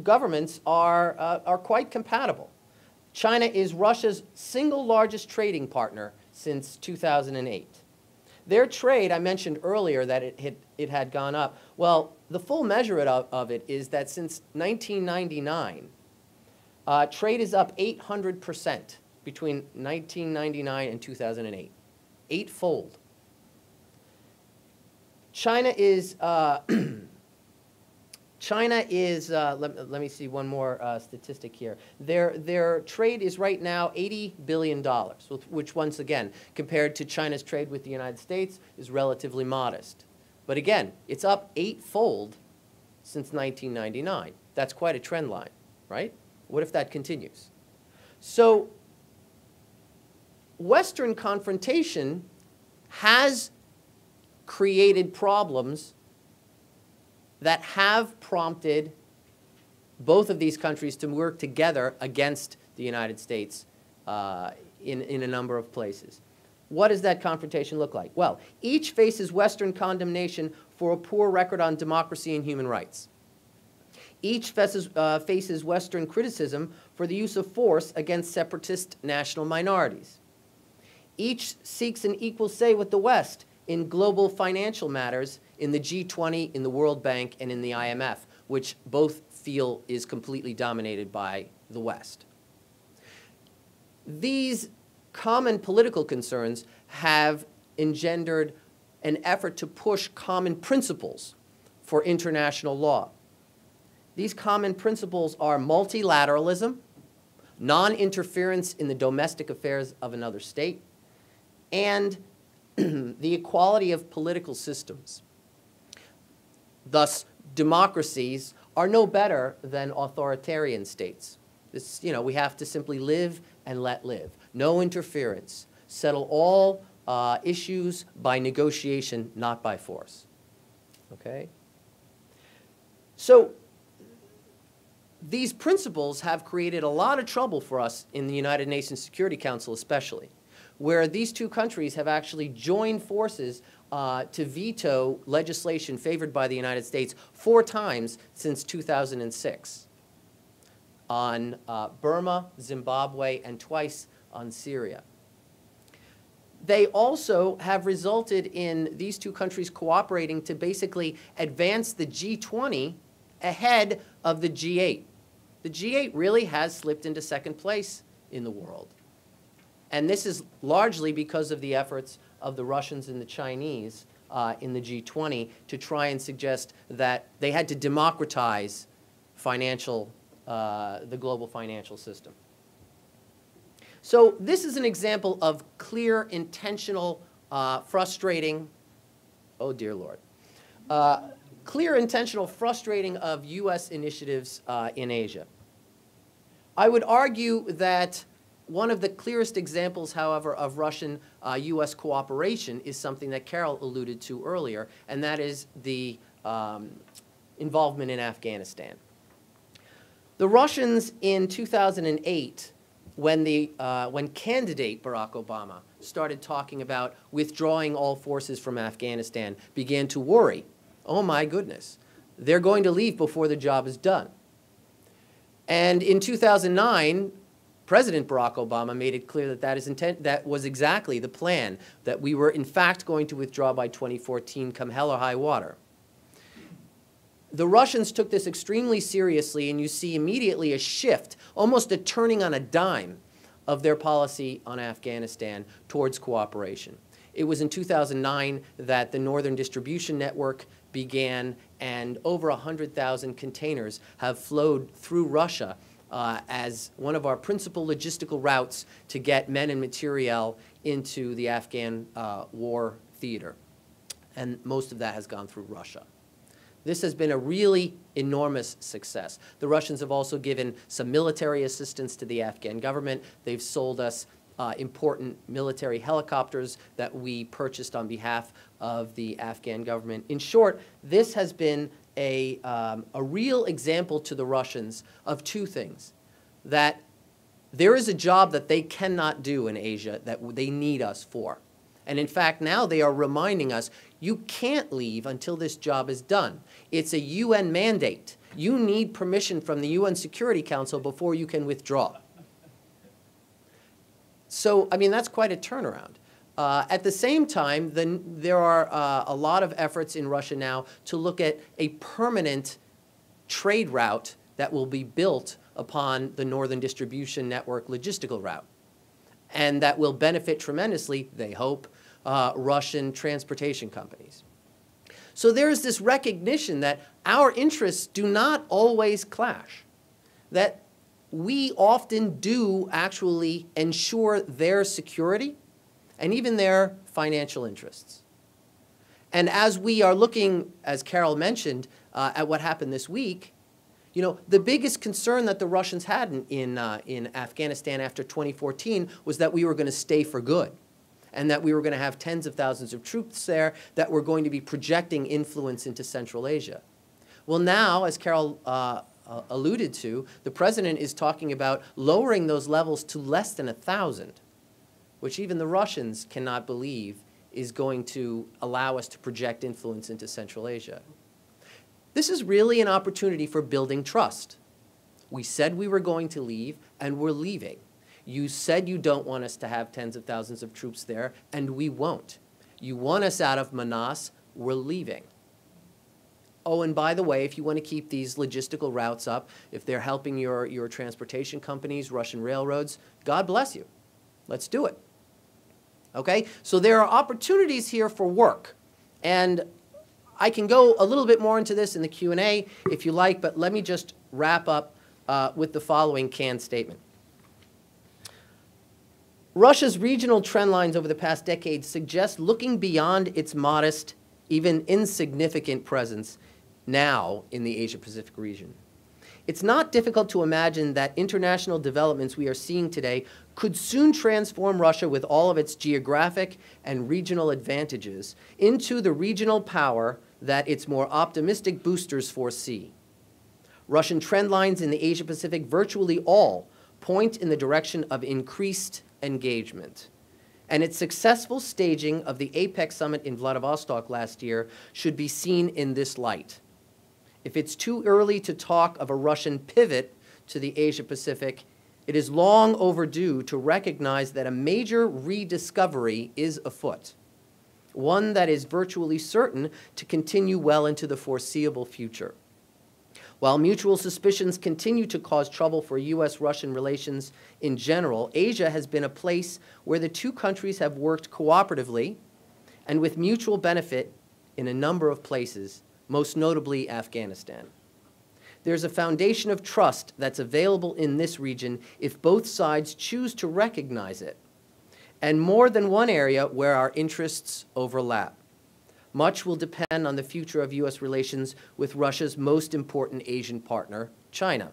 governments are quite compatible. China is Russia's single largest trading partner since 2008. Their trade, I mentioned earlier that it had gone up. Well, the full measure of it is that since 1999, trade is up 800% between 1999 and 2008, eightfold. China is, let me see one more statistic here. Their trade is right now $80 billion, which once again, compared to China's trade with the United States, is relatively modest. But again, it's up eightfold since 1999. That's quite a trend line, right? What if that continues? So Western confrontation has created problems that have prompted both of these countries to work together against the United States in a number of places. What does that confrontation look like? Well, each faces Western condemnation for a poor record on democracy and human rights. Each faces Western criticism for the use of force against separatist national minorities. Each seeks an equal say with the West in global financial matters in the G20, in the World Bank, and in the IMF, which both feel is completely dominated by the West. These common political concerns have engendered an effort to push common principles for international law. These common principles are multilateralism, non-interference in the domestic affairs of another state, and the equality of political systems. Thus, democracies are no better than authoritarian states. This, we have to simply live and let live. No interference. Settle all issues by negotiation, not by force. Okay? So these principles have created a lot of trouble for us in the United Nations Security Council especially, where these two countries have actually joined forces to veto legislation favored by the United States 4 times since 2006 on Burma, Zimbabwe, and twice on Syria. They also have resulted in these two countries cooperating to basically advance the G20 ahead of the G8. The G8 really has slipped into second place in the world. And this is largely because of the efforts of the Russians and the Chinese in the G20 to try and suggest that they had to democratize the global financial system. So this is an example of clear, intentional, frustrating, oh dear Lord, clear, intentional frustrating of U.S. initiatives in Asia. I would argue that one of the clearest examples, however, of Russian-U.S. cooperation is something that Carol alluded to earlier, and that is the involvement in Afghanistan. The Russians in 2008, when candidate Barack Obama started talking about withdrawing all forces from Afghanistan, began to worry, oh my goodness, they're going to leave before the job is done. And in 2009, President Barack Obama made it clear that that was exactly the plan, that we were in fact going to withdraw by 2014, come hell or high water. The Russians took this extremely seriously, and you see immediately a shift, almost a turning on a dime of their policy on Afghanistan towards cooperation. It was in 2009 that the Northern Distribution Network began, and over 100,000 containers have flowed through Russia as one of our principal logistical routes to get men and materiel into the Afghan war theater. And most of that has gone through Russia. This has been a really enormous success. The Russians have also given some military assistance to the Afghan government. They've sold us important military helicopters that we purchased on behalf of the Afghan government. In short, this has been a real example to the Russians of two things: that there is a job that they cannot do in Asia that they need us for. And in fact, now they are reminding us, you can't leave until this job is done. It's a UN mandate. You need permission from the UN Security Council before you can withdraw. So, I mean, that's quite a turnaround. At the same time, there are a lot of efforts in Russia now to look at a permanent trade route that will be built upon the Northern Distribution Network logistical route, and that will benefit tremendously, they hope, Russian transportation companies. So there's this recognition that our interests do not always clash, that we often do actually ensure their security and even their financial interests. And as we are looking, as Carol mentioned, at what happened this week, you know, the biggest concern that the Russians had in Afghanistan after 2014 was that we were going to stay for good, and that we were going to have tens of thousands of troops there, that were going to be projecting influence into Central Asia. Well, now, as Carol alluded to, the president is talking about lowering those levels to less than 1,000, which even the Russians cannot believe is going to allow us to project influence into Central Asia. This is really an opportunity for building trust. We said we were going to leave, and we're leaving. You said you don't want us to have tens of thousands of troops there, and we won't. You want us out of Manas, we're leaving. Oh, and by the way, if you want to keep these logistical routes up, if they're helping your transportation companies, Russian railroads, God bless you. Let's do it. Okay? So there are opportunities here for work. And I can go a little bit more into this in the Q&A if you like, but let me just wrap up with the following canned statement. Russia's regional trend lines over the past decade suggest looking beyond its modest, even insignificant presence now in the Asia-Pacific region. It's not difficult to imagine that international developments we are seeing today could soon transform Russia, with all of its geographic and regional advantages, into the regional power that its more optimistic boosters foresee. Russian trend lines in the Asia-Pacific, virtually all, point in the direction of increased engagement. And its successful staging of the APEC summit in Vladivostok last year should be seen in this light. If it's too early to talk of a Russian pivot to the Asia-Pacific, it is long overdue to recognize that a major rediscovery is afoot, one that is virtually certain to continue well into the foreseeable future. While mutual suspicions continue to cause trouble for U.S.-Russian relations in general, Asia has been a place where the two countries have worked cooperatively and with mutual benefit in a number of places, most notably Afghanistan. There's a foundation of trust that's available in this region if both sides choose to recognize it, and more than one area where our interests overlap. Much will depend on the future of U.S. relations with Russia's most important Asian partner, China,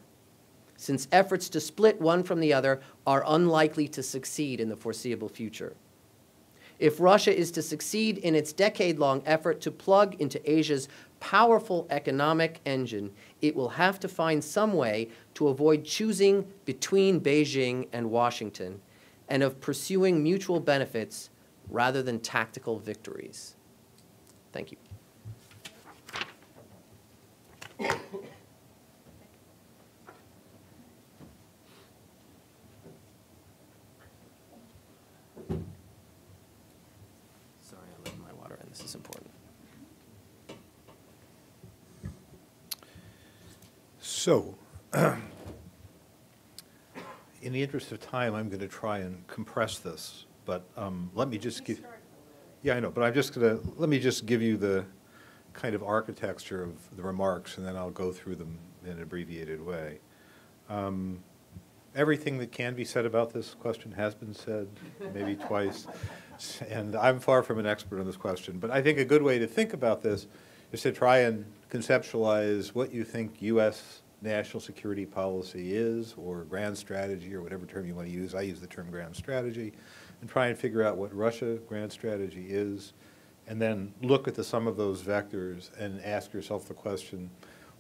since efforts to split one from the other are unlikely to succeed in the foreseeable future. If Russia is to succeed in its decade-long effort to plug into Asia's powerful economic engine, it will have to find some way to avoid choosing between Beijing and Washington, and of pursuing mutual benefits rather than tactical victories. Thank you. So, in the interest of time, I'm going to try and compress this, but let me just give. Yeah, I know, but let me just give you the kind of architecture of the remarks, and then I'll go through them in an abbreviated way. Everything that can be said about this question has been said, maybe twice, and I'm far from an expert on this question, but I think a good way to think about this is to try and conceptualize what you think U.S. national security policy is, or grand strategy, or whatever term you want to use. I use the term grand strategy, and try and figure out what Russia grand strategy is, and then look at the sum of those vectors and ask yourself the question,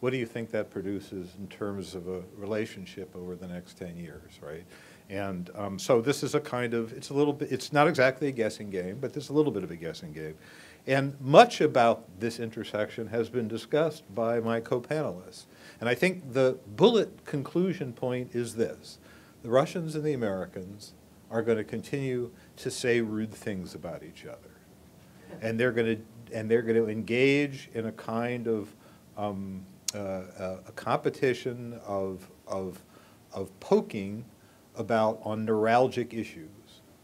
what do you think that produces in terms of a relationship over the next 10 years, right? And so this is a kind of, it's not exactly a guessing game, but there's a little bit of a guessing game. And much about this intersection has been discussed by my co-panelists. And I think the bullet conclusion point is this. The Russians and the Americans are going to continue to say rude things about each other. And they're going to engage in a kind of a competition of poking on neuralgic issues.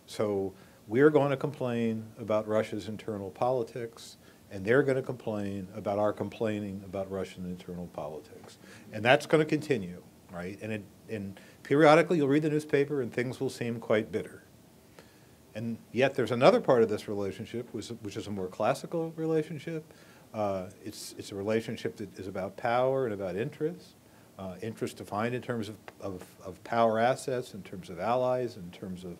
So we're going to complain about Russia's internal politics, and they're going to complain about our complaining about Russian internal politics. And that's going to continue, right? And periodically you'll read the newspaper and things will seem quite bitter. And yet there's another part of this relationship, which is a more classical relationship. It's a relationship that is about power and about interest. Interest defined in terms of power assets, in terms of allies, in terms of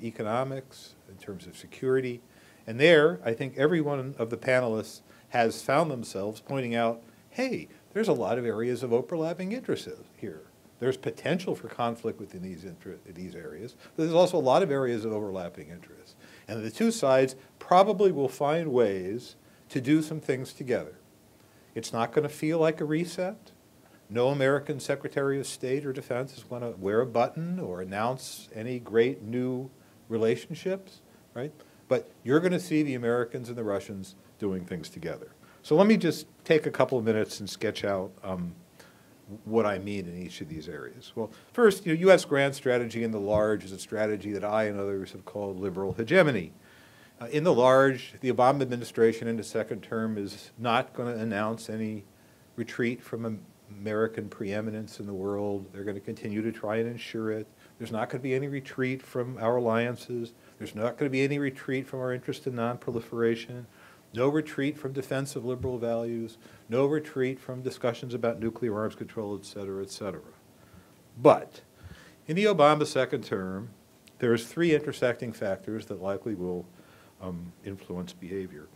economics, in terms of security. And there, I think every one of the panelists has found themselves pointing out, hey, there's a lot of areas of overlapping interests here. There's potential for conflict within these areas, but there's also a lot of areas of overlapping interests. And the two sides probably will find ways to do some things together. It's not going to feel like a reset. No American Secretary of State or Defense is going to wear a button or announce any great new relationships, right? But you're going to see the Americans and the Russians doing things together. So let me just take a couple of minutes and sketch out what I mean in each of these areas. Well, first, U.S. grand strategy in the large is a strategy that I and others have called liberal hegemony. In the large, the Obama administration in the second term is not going to announce any retreat from American preeminence in the world. They're going to continue to try and ensure it. There's not going to be any retreat from our alliances. There's not going to be any retreat from our interest in nonproliferation. No retreat from defense of liberal values. No retreat from discussions about nuclear arms control, et cetera, et cetera. But in the Obama second term, there's three intersecting factors that likely will influence behavior.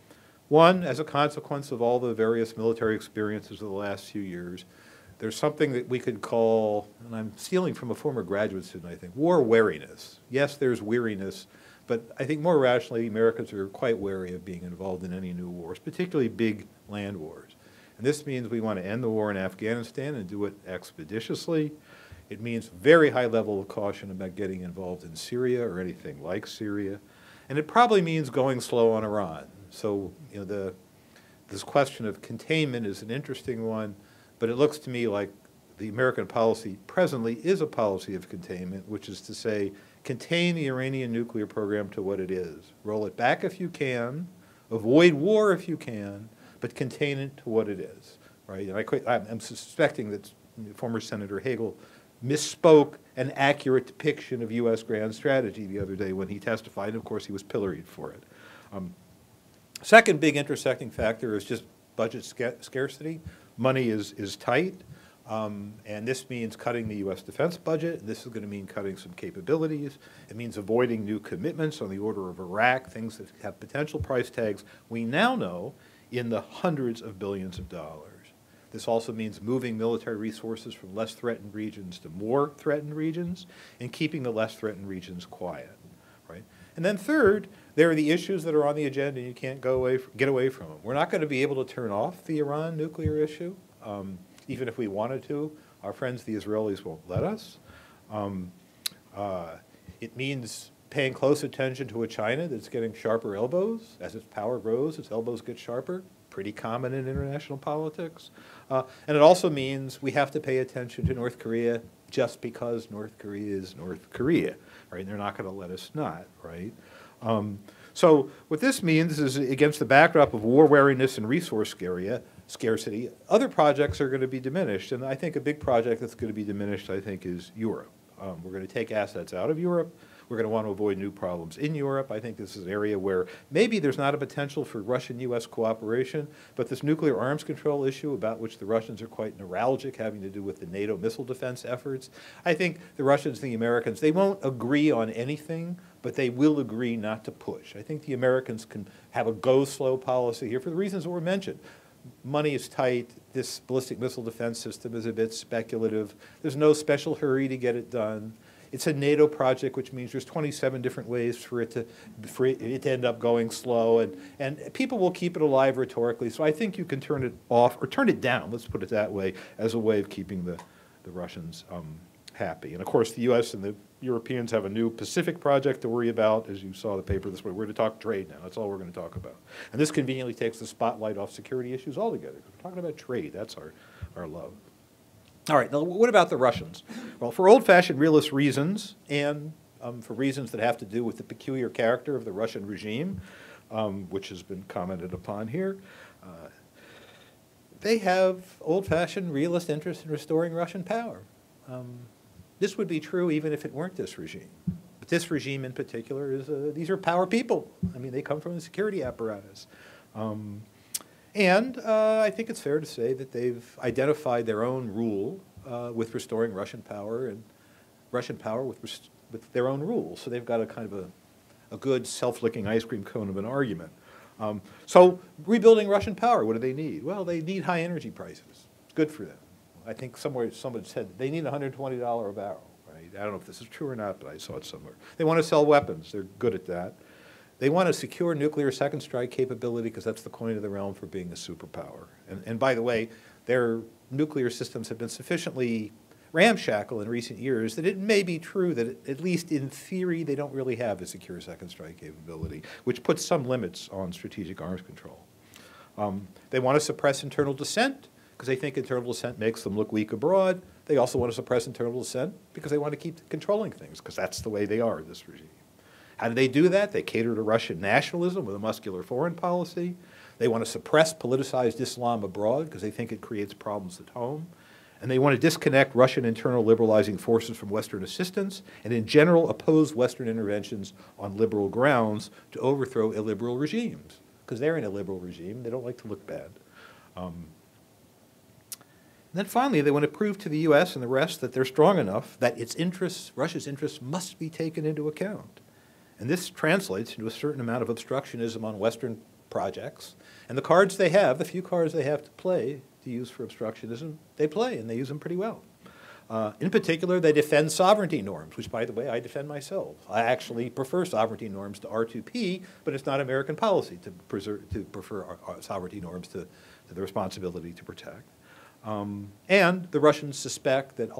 One, as a consequence of all the various military experiences of the last few years, there's something that we could call, and I'm stealing from a former graduate student, I think, war wariness. Yes, there's weariness, but I think more rationally, Americans are quite wary of being involved in any new wars, particularly big land wars. And this means we want to end the war in Afghanistan and do it expeditiously. It means very high level of caution about getting involved in Syria or anything like Syria. And it probably means going slow on Iran. So, this question of containment is an interesting one, but it looks to me like the American policy presently is a policy of containment, which is to say, contain the Iranian nuclear program to what it is. Roll it back if you can, avoid war if you can, but contain it to what it is, right? And I'm suspecting that former Senator Hagel misspoke an accurate depiction of U.S. grand strategy the other day when he testified, and of course he was pilloried for it. Second big intersecting factor is just budget scarcity. Money is tight, and this means cutting the U.S. defense budget. This is going to mean cutting some capabilities. It means avoiding new commitments on the order of Iraq, things that have potential price tags we now know in the hundreds of billions of dollars. This also means moving military resources from less threatened regions to more threatened regions and keeping the less threatened regions quiet, right? And then third, there are the issues that are on the agenda and you can't get away from them. We're not going to be able to turn off the Iran nuclear issue, even if we wanted to. Our friends, the Israelis, won't let us. It means paying close attention to a China that's getting sharper elbows. As its power grows, its elbows get sharper. pretty common in international politics. And it also means we have to pay attention to North Korea just because North Korea is North Korea, right? And they're not going to let us not, right? So what this means is, against the backdrop of war weariness and resource scarcity, other projects are going to be diminished. And I think a big project that's going to be diminished, I think, is Europe. We're going to take assets out of Europe. We're going to want to avoid new problems in Europe. I think this is an area where maybe there's not a potential for Russian-U.S. cooperation, but this nuclear arms control issue, about which the Russians are quite neuralgic, having to do with the NATO missile defense efforts, I think the Russians and the Americans, they won't agree on anything, but they will agree not to push. I think the Americans can have a go-slow policy here for the reasons that were mentioned. Money is tight. This ballistic missile defense system is a bit speculative. There's no special hurry to get it done. It's a NATO project, which means there's 27 different ways for it to end up going slow, and people will keep it alive rhetorically. So I think you can turn it off, or turn it down, let's put it that way, as a way of keeping the Russians happy. And of course, the U.S. and the Europeans have a new Pacific project to worry about. As you saw the paper this way, we're to talk trade now. That's all we're going to talk about. And this conveniently takes the spotlight off security issues altogether. We're talking about trade. That's our love. All right, now what about the Russians? Well, for old-fashioned realist reasons, and for reasons that have to do with the peculiar character of the Russian regime, which has been commented upon here, they have old-fashioned realist interest in restoring Russian power. This would be true even if it weren't this regime. But this regime in particular is, these are power people. I mean, they come from the security apparatus. And I think it's fair to say that they've identified their own rule with restoring Russian power, and Russian power with their own rules. So they've got a kind of a good self-licking ice cream cone of an argument. So rebuilding Russian power, what do they need? Well, they need high energy prices. It's good for them. I think somewhere someone said they need $120 a barrel, right? I don't know if this is true or not, but I saw it somewhere. They want to sell weapons. They're good at that. They want a secure nuclear second strike capability because that's the coin of the realm for being a superpower. And by the way, their nuclear systems have been sufficiently ramshackle in recent years that it may be true that, at least in theory, they don't really have a secure second strike capability, which puts some limits on strategic arms control. They want to suppress internal dissent because they think internal dissent makes them look weak abroad. They also want to suppress internal dissent because they want to keep controlling things, because that's the way they are in this regime. How do they do that? They cater to Russian nationalism with a muscular foreign policy. They want to suppress politicized Islam abroad because they think it creates problems at home. And they want to disconnect Russian internal liberalizing forces from Western assistance, and in general oppose Western interventions on liberal grounds to overthrow illiberal regimes, because they're an illiberal regime. They don't like to look bad. And then finally, they want to prove to the U.S. and the rest that they're strong enough that its interests, Russia's interests, must be taken into account. And this translates into a certain amount of obstructionism on Western projects. And the cards they have, the few cards they have to play to use for obstructionism, they play, and they use them pretty well. In particular, they defend sovereignty norms, which, by the way, I defend myself. I actually prefer sovereignty norms to R2P, but it's not American policy to prefer sovereignty norms to the responsibility to protect. And the Russians suspect that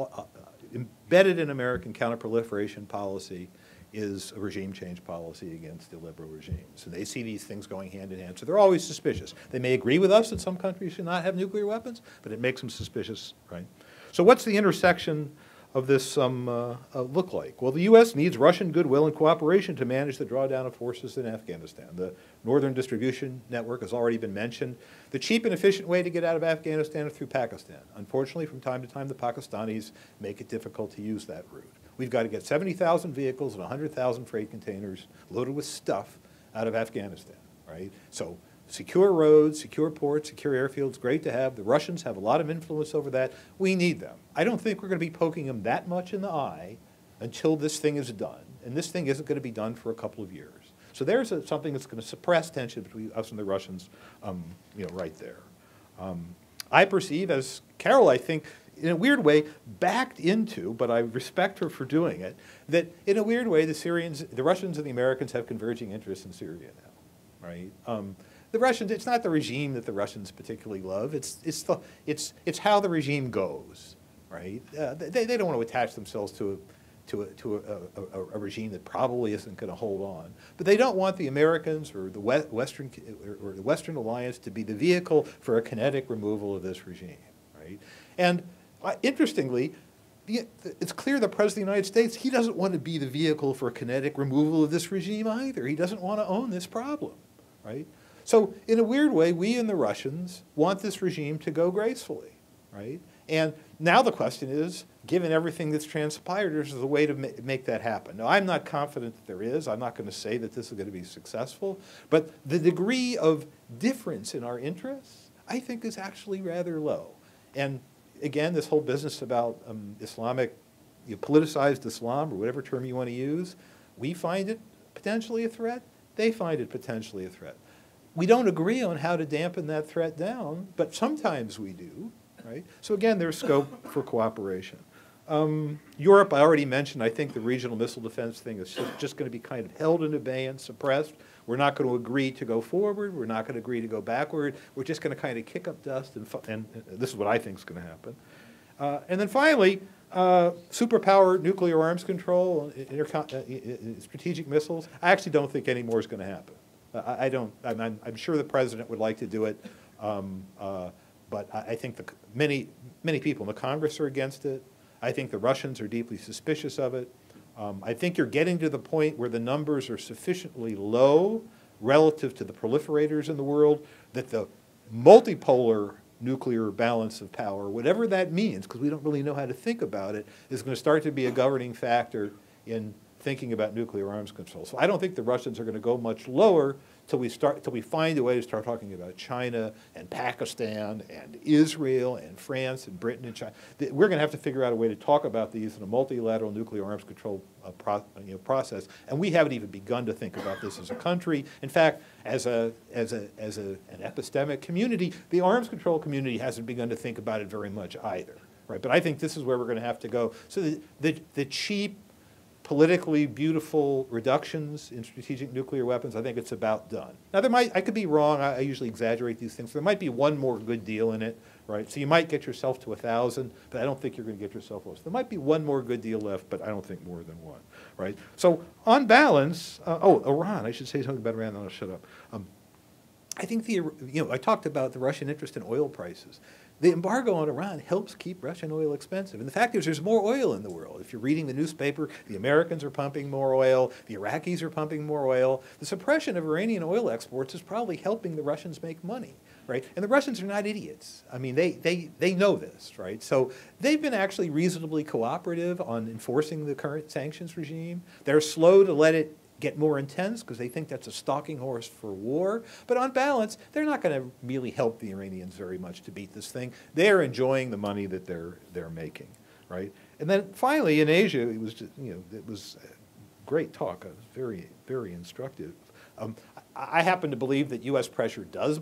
embedded in American counterproliferation policy is a regime change policy against illiberal regimes. And they see these things going hand in hand. So they're always suspicious. They may agree with us that some countries should not have nuclear weapons, but it makes them suspicious, right? So what's the intersection of this look like? Well, the U.S. needs Russian goodwill and cooperation to manage the drawdown of forces in Afghanistan. The Northern Distribution Network has already been mentioned. The cheap and efficient way to get out of Afghanistan is through Pakistan. Unfortunately, from time to time, the Pakistanis make it difficult to use that route. We've got to get 70,000 vehicles and 100,000 freight containers loaded with stuff out of Afghanistan, right? So secure roads, secure ports, secure airfields, great to have. The Russians have a lot of influence over that. We need them. I don't think we're going to be poking them that much in the eye until this thing is done. And this thing isn't going to be done for a couple of years. So there's something that's going to suppress tension between us and the Russians, right there. I perceive, as Carol, I think, in a weird way, backed into, but I respect her for doing it, that in a weird way, the Russians and the Americans have converging interests in Syria now, right? The Russians, it's not the regime that the Russians particularly love. It's how the regime goes, right? They don't want to attach themselves to a regime that probably isn't going to hold on. But they don't want the Americans or the Western alliance to be the vehicle for a kinetic removal of this regime, right? And interestingly, it's clear the President of the United States, he doesn't want to be the vehicle for a kinetic removal of this regime either. He doesn't want to own this problem, right? So in a weird way, we and the Russians want this regime to go gracefully, right? And now the question is, given everything that's transpired, is there a way to make that happen? Now, I'm not confident that there is. I'm not going to say that this is going to be successful. But the degree of difference in our interests, I think, is actually rather low. And again, this whole business about Islamic, politicized Islam, or whatever term you want to use, we find it potentially a threat. They find it potentially a threat. We don't agree on how to dampen that threat down, but sometimes we do, right? So again, there's scope for cooperation. Europe, I already mentioned, I think the regional missile defense thing is just going to be kind of held in abeyance, suppressed. We're not going to agree to go forward. We're not going to agree to go backward. We're just going to kind of kick up dust, and this is what I think is going to happen. And then finally, superpower nuclear arms control, strategic missiles. I actually don't think any more is going to happen. I'm sure the president would like to do it, but I think many people in the Congress are against it. I think the Russians are deeply suspicious of it. I think you're getting to the point where the numbers are sufficiently low relative to the proliferators in the world that the multipolar nuclear balance of power, whatever that means, because we don't really know how to think about it, is going to start to be a governing factor in thinking about nuclear arms control. So I don't think the Russians are going to go much lower till we find a way to start talking about China and Pakistan and Israel and France and Britain and China. We're going to have to figure out a way to talk about these in a multilateral nuclear arms control process, and we haven't even begun to think about this as a country. In fact, as an epistemic community, the arms control community hasn't begun to think about it very much either, right? But I think this is where we're going to have to go. So the cheap, politically beautiful reductions in strategic nuclear weapons, I think it's about done. Now, I could be wrong. I usually exaggerate these things. There might be one more good deal in it, right? So you might get yourself to 1,000, but I don't think you're going to get yourself close. There might be one more good deal left, but I don't think more than one, right? So on balance, Iran, I should say something about Iran, then I'll shut up. I think I talked about the Russian interest in oil prices. The embargo on Iran helps keep Russian oil expensive. And the fact is there's more oil in the world. If you're reading the newspaper, the Americans are pumping more oil, the Iraqis are pumping more oil. The suppression of Iranian oil exports is probably helping the Russians make money, right? And the Russians are not idiots. I mean, they know this, right? So they've been actually reasonably cooperative on enforcing the current sanctions regime. They're slow to let it get more intense because they think that's a stalking horse for war. But on balance, they're not going to really help the Iranians very much to beat this thing. They're enjoying the money that they're making, right? And then finally, in Asia, it was just, it was great talk. It was very, very instructive. I happen to believe that U.S. pressure does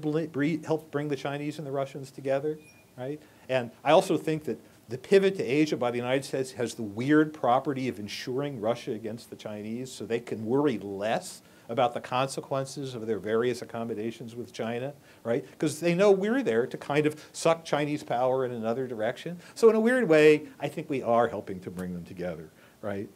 help bring the Chinese and the Russians together, right? And I also think that the pivot to Asia by the United States has the weird property of ensuring Russia against the Chinese so they can worry less about the consequences of their various accommodations with China, right? Because they know we're there to kind of suck Chinese power in another direction. So in a weird way, I think we are helping to bring them together, right?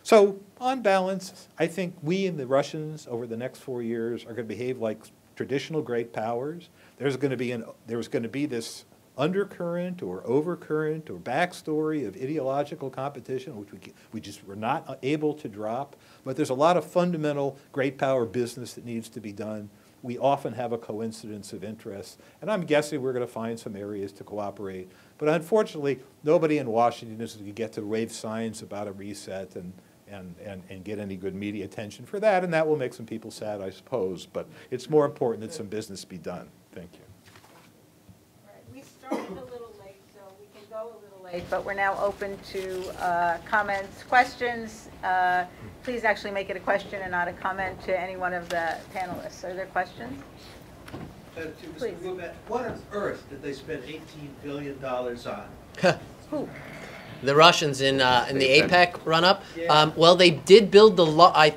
So on balance, I think we and the Russians over the next 4 years are going to behave like traditional great powers. There's going to be this undercurrent or overcurrent or backstory of ideological competition, which we just were not able to drop. But there's a lot of fundamental great power business that needs to be done. We often have a coincidence of interests, and I'm guessing we're going to find some areas to cooperate. But unfortunately, nobody in Washington is going to get to wave signs about a reset and get any good media attention for that, and that will make some people sad, I suppose. But it's more important that some business be done. Thank you. We started a little late, so we can go a little late, but we're now open to comments, questions. Please actually make it a question and not a comment to any one of the panelists. Are there questions? Please. What on earth did they spend $18 billion on? Who? The Russians in the APEC run-up. Yeah. Well, they did build the law. I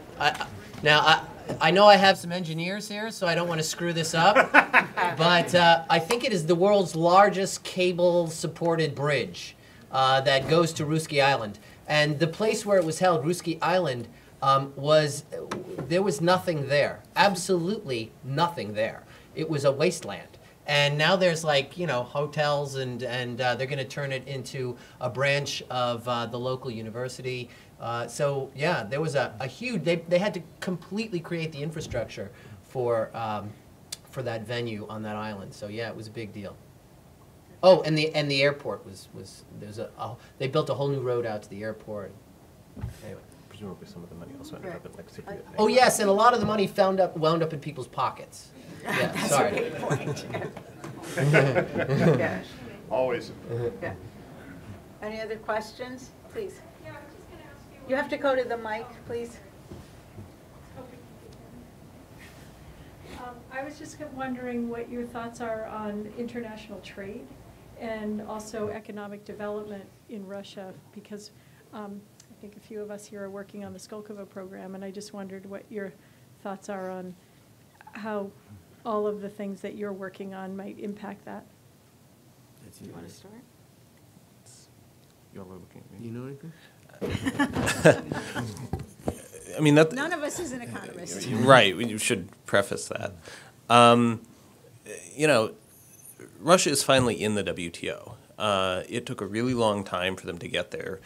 know I have some engineers here, so I don't want to screw this up. But I think it is the world's largest cable-supported bridge that goes to Ruski Island. And the place where it was held, Ruski Island, there was nothing there, absolutely nothing there. It was a wasteland. And now there's like, you know, hotels and they're going to turn it into a branch of the local university. So yeah, there was a huge, they had to completely create the infrastructure for that venue on that island. So yeah, it was a big deal. Oh, and the airport was they built a whole new road out to the airport. Anyway. Presumably some of the money also ended up in like Cypriot. Oh yes, and a lot of the money wound up in people's pockets. Yeah, That's sorry. a good point. Yeah. Always. Yeah. Any other questions? Please. Yeah, I was just going to ask you. You have to go to the mic, please. I was just wondering what your thoughts are on international trade and also economic development in Russia, because I think a few of us here are working on the Skolkovo program, and I just wondered what your thoughts are on how all of the things that you're working on might impact that. Do you want to start? You all are looking at me. You know anything? I mean, that. None of us is an economist. Right. You should preface that. You know, Russia is finally in the WTO. It took a really long time for them to get there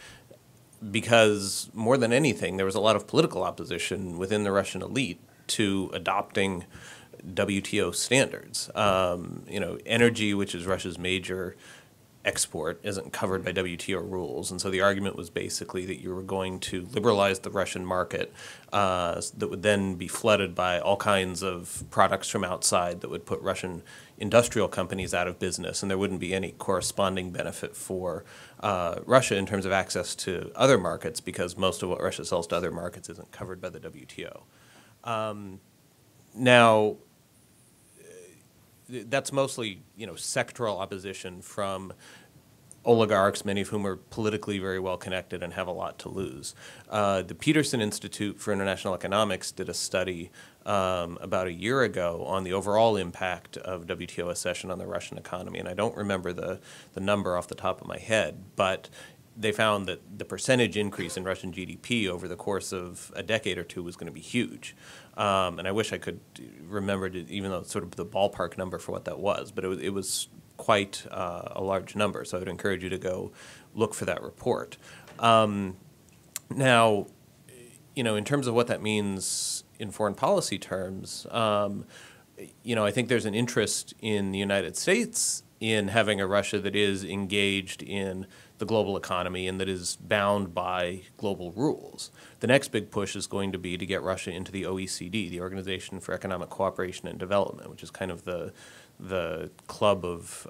because, more than anything, there was a lot of political opposition within the Russian elite to adopting WTO standards. You know, energy, which is Russia's major export, isn't covered by WTO rules, and so the argument was basically that you were going to liberalize the Russian market that would then be flooded by all kinds of products from outside that would put Russian industrial companies out of business, and there wouldn't be any corresponding benefit for Russia in terms of access to other markets, because most of what Russia sells to other markets isn't covered by the WTO. Now, that's mostly, you know, sectoral opposition from oligarchs, many of whom are politically very well connected and have a lot to lose. The Peterson Institute for International Economics did a study about a year ago on the overall impact of WTO accession on the Russian economy, and I don't remember the number off the top of my head, but they found that the percentage increase in Russian GDP over the course of a decade or two was going to be huge. And I wish I could remember, even though it's sort of the ballpark number for what that was, but it was quite a large number. So I would encourage you to go look for that report. Now, you know, in terms of what that means in foreign policy terms, you know, I think there's an interest in the United States in having a Russia that is engaged in the global economy and that is bound by global rules. The next big push is going to be to get Russia into the OECD, the Organization for Economic Cooperation and Development, which is kind of the club of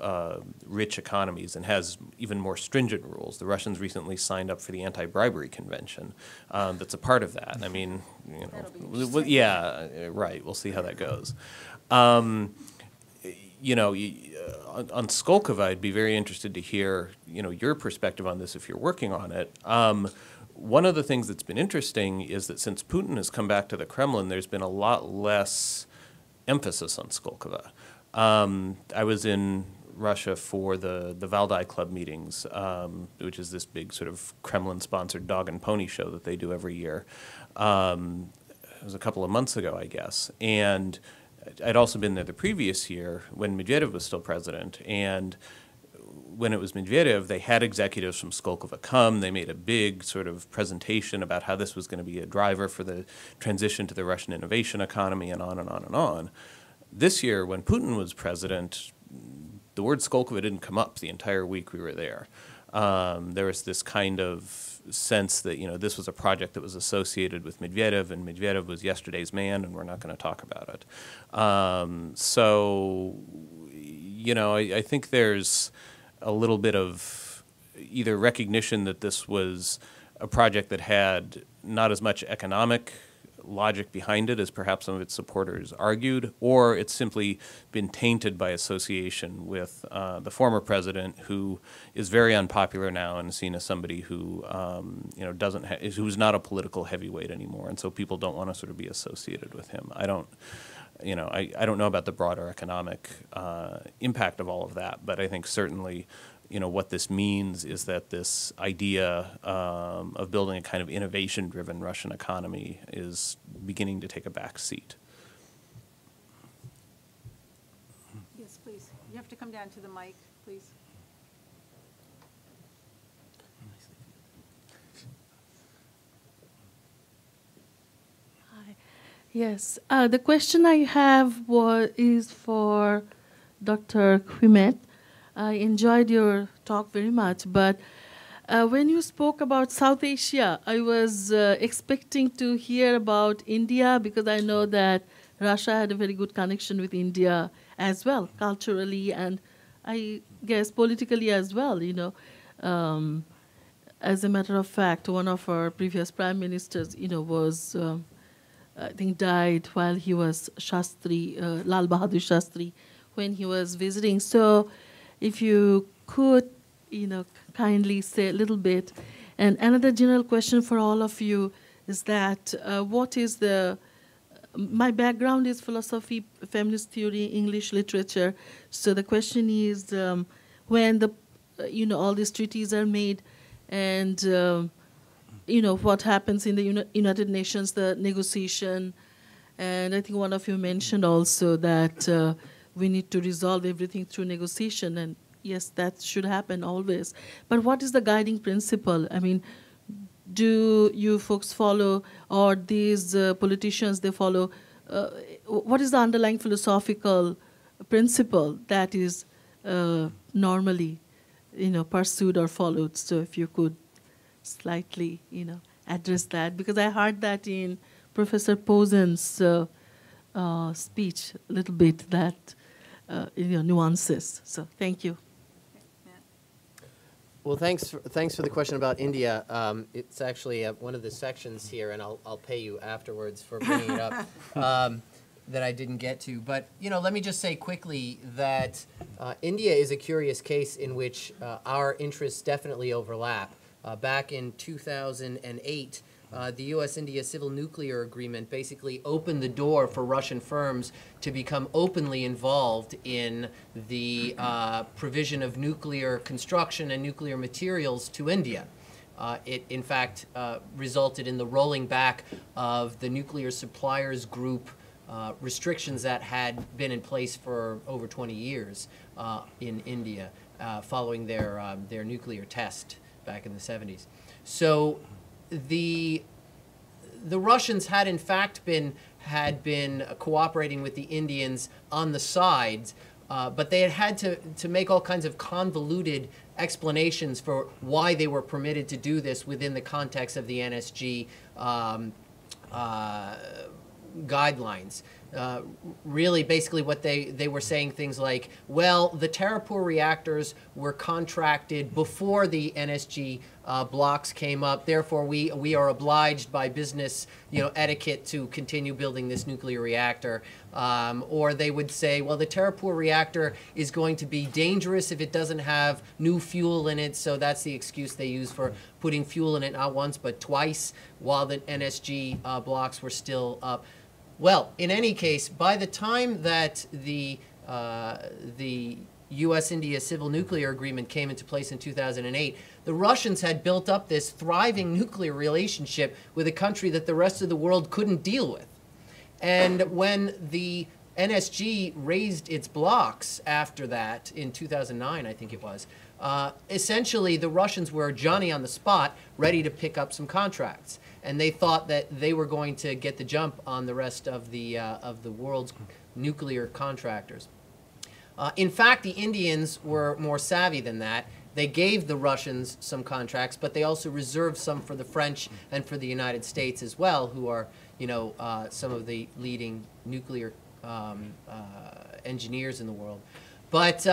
rich economies and has even more stringent rules. The Russians recently signed up for the Anti-Bribery Convention that's a part of that. I mean, you know, yeah, right. We'll see how that goes. You know, on Skolkovo, I'd be very interested to hear, you know, your perspective on this if you're working on it. One of the things that's been interesting is that since Putin has come back to the Kremlin, there's been a lot less emphasis on Skolkovo. I was in Russia for the Valdai Club meetings, which is this big sort of Kremlin-sponsored dog and pony show that they do every year. It was a couple of months ago, I guess, and I'd also been there the previous year when Medvedev was still president, and when it was Medvedev, they had executives from Skolkovo come. They made a big sort of presentation about how this was going to be a driver for the transition to the Russian innovation economy, and on and on and on. This year, when Putin was president, the word Skolkovo didn't come up the entire week we were there. There was this kind of sense that, you know, this was a project that was associated with Medvedev, and Medvedev was yesterday's man, and we're not going to talk about it. So, you know, I think there's a little bit of either recognition that this was a project that had not as much economic logic behind it as perhaps some of its supporters argued, or it's simply been tainted by association with the former president, who is very unpopular now and seen as somebody who you know, who's not a political heavyweight anymore, and so people don't want to sort of be associated with him. I don't know about the broader economic impact of all of that, but I think certainly what this means is that this idea of building a kind of innovation-driven Russian economy is beginning to take a back seat. Yes, please. You have to come down to the mic, please. Hi. Yes, the question I have is for Dr. Ouimet. I enjoyed your talk very much, but when you spoke about South Asia, I was expecting to hear about India, because I know that Russia had a very good connection with India as well, culturally and I guess politically as well, As a matter of fact, one of our previous prime ministers, was, I think, died while he was Shastri, Lal Bahadur Shastri, when he was visiting. So if you could, kindly say a little bit. And another general question for all of you is that what is my background is philosophy, feminist theory, English literature. So the question is when all these treaties are made and, what happens in the United Nations, the negotiation. And I think one of you mentioned also that we need to resolve everything through negotiation. And yes, that should happen always. But what is the guiding principle? I mean, do you folks follow, or these politicians, they follow, what is the underlying philosophical principle that is normally, pursued or followed? So if you could slightly, address that, because I heard that in Professor Posen's speech a little bit, that nuances. So thank you. Well, thanks for the question about India. It's actually one of the sections here, and I'll pay you afterwards for bringing it up, that I didn't get to. But, let me just say quickly that India is a curious case in which our interests definitely overlap. Back in 2008, the U.S.-India Civil Nuclear Agreement basically opened the door for Russian firms to become openly involved in the provision of nuclear construction and nuclear materials to India. It, in fact, resulted in the rolling back of the nuclear suppliers group restrictions that had been in place for over 20 years in India, following their nuclear test back in the 70s. So the Russians had in fact been cooperating with the Indians on the sides, but they had to make all kinds of convoluted explanations for why they were permitted to do this within the context of the NSG guidelines. Really, basically what they were saying things like, well, the Tarapur reactors were contracted before the NSG blocks came up, therefore we are obliged by business etiquette to continue building this nuclear reactor. Or they would say, well, the Tarapur reactor is going to be dangerous if it doesn't have new fuel in it, so that's the excuse they use for putting fuel in it not once but twice while the NSG blocks were still up. Well, in any case, by the time that the U.S.-India Civil Nuclear Agreement came into place in 2008, the Russians had built up this thriving nuclear relationship with a country that the rest of the world couldn't deal with. And when the NSG raised its blocks after that, in 2009, I think it was, essentially the Russians were Johnny on the spot, ready to pick up some contracts. And they thought that they were going to get the jump on the rest of the world's nuclear contractors. In fact, the Indians were more savvy than that. They gave the Russians some contracts, but they also reserved some for the French and for the United States as well, who are, some of the leading nuclear engineers in the world. But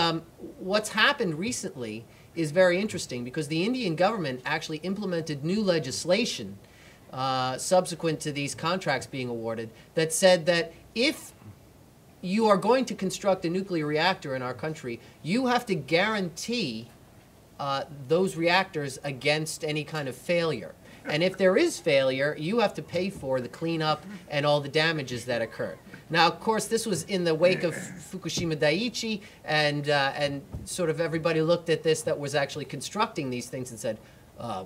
what's happened recently is very interesting, because the Indian government actually implemented new legislation subsequent to these contracts being awarded that said that if you are going to construct a nuclear reactor in our country, you have to guarantee those reactors against any kind of failure. And if there is failure, you have to pay for the cleanup and all the damages that occur. Now, of course, this was in the wake of Fukushima Daiichi, and sort of everybody looked at this that was actually constructing these things and said,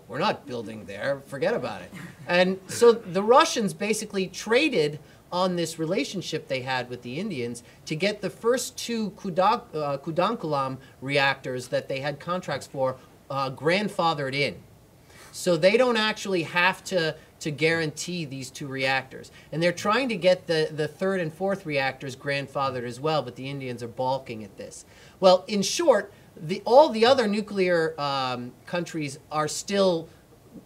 we're not building there, forget about it. And so the Russians basically traded on this relationship they had with the Indians to get the first two Kudankulam reactors that they had contracts for grandfathered in. So they don't actually have to guarantee these two reactors. And they're trying to get the third and fourth reactors grandfathered as well, but the Indians are balking at this. Well, in short, all the other nuclear countries are still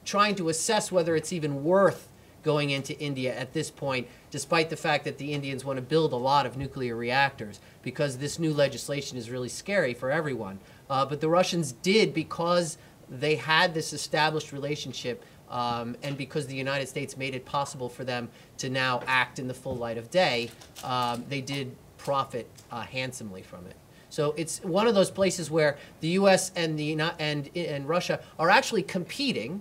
trying to assess whether it's even worth going into India at this point, despite the fact that the Indians want to build a lot of nuclear reactors, because this new legislation is really scary for everyone. But the Russians did, because they had this established relationship, and because the United States made it possible for them to now act in the full light of day, they did profit handsomely from it. So it's one of those places where the U.S. and Russia are actually competing.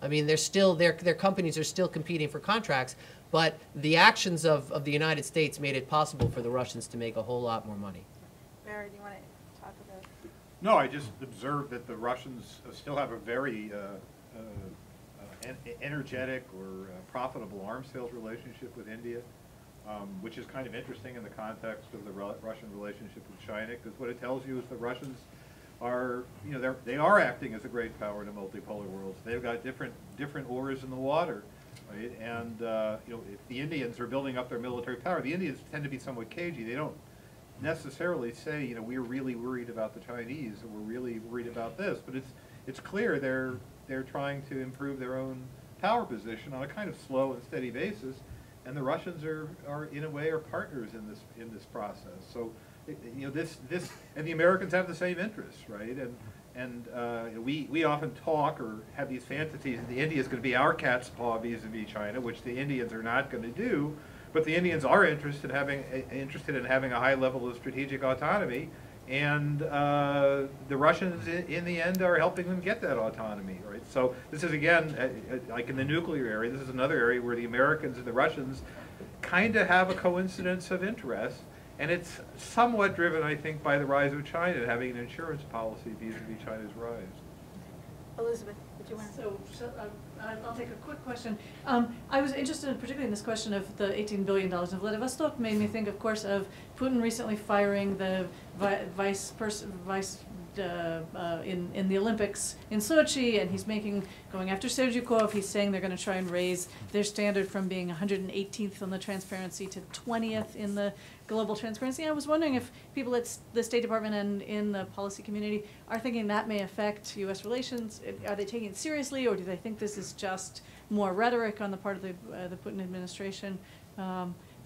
I mean, their companies are still competing for contracts, but the actions of the United States made it possible for the Russians to make a whole lot more money. Barry, do you want to talk about? No, I just observed that the Russians still have a very energetic or profitable arms sales relationship with India, which is kind of interesting in the context of the Russian relationship with China, because what it tells you is the Russians are, they are acting as a great power in a multipolar world. So they've got different oars in the water, right? And if the Indians are building up their military power, the Indians tend to be somewhat cagey. They don't necessarily say, we're really worried about the Chinese, or we're really worried about this. But it's clear they're trying to improve their own power position on a kind of slow and steady basis, and the Russians are in a way are partners in this process. So this and the Americans have the same interests, right? And we often talk or have these fantasies that India is going to be our cat's paw vis-a-vis China, which the Indians are not going to do. But the Indians are interested in having a high level of strategic autonomy, and the Russians, in the end, are helping them get that autonomy, right? So this is, again, like in the nuclear area, this is another area where the Americans and the Russians kind of have a coincidence of interest, and it's somewhat driven, I think, by the rise of China, having an insurance policy vis-a-vis China's rise. Elizabeth, did you want to? So I'll take a quick question. I was interested particularly in this question of the $18 billion in Vladivostok. Made me think, of course, of Putin recently firing the vice in the Olympics in Sochi, and he's going after Serdyukov. He's saying they're going to try and raise their standard from being 118th on the transparency to 20th in the global transparency. I was wondering if people at the State Department and in the policy community are thinking that may affect U.S. relations. Are they taking it seriously, or do they think this is just more rhetoric on the part of the Putin administration?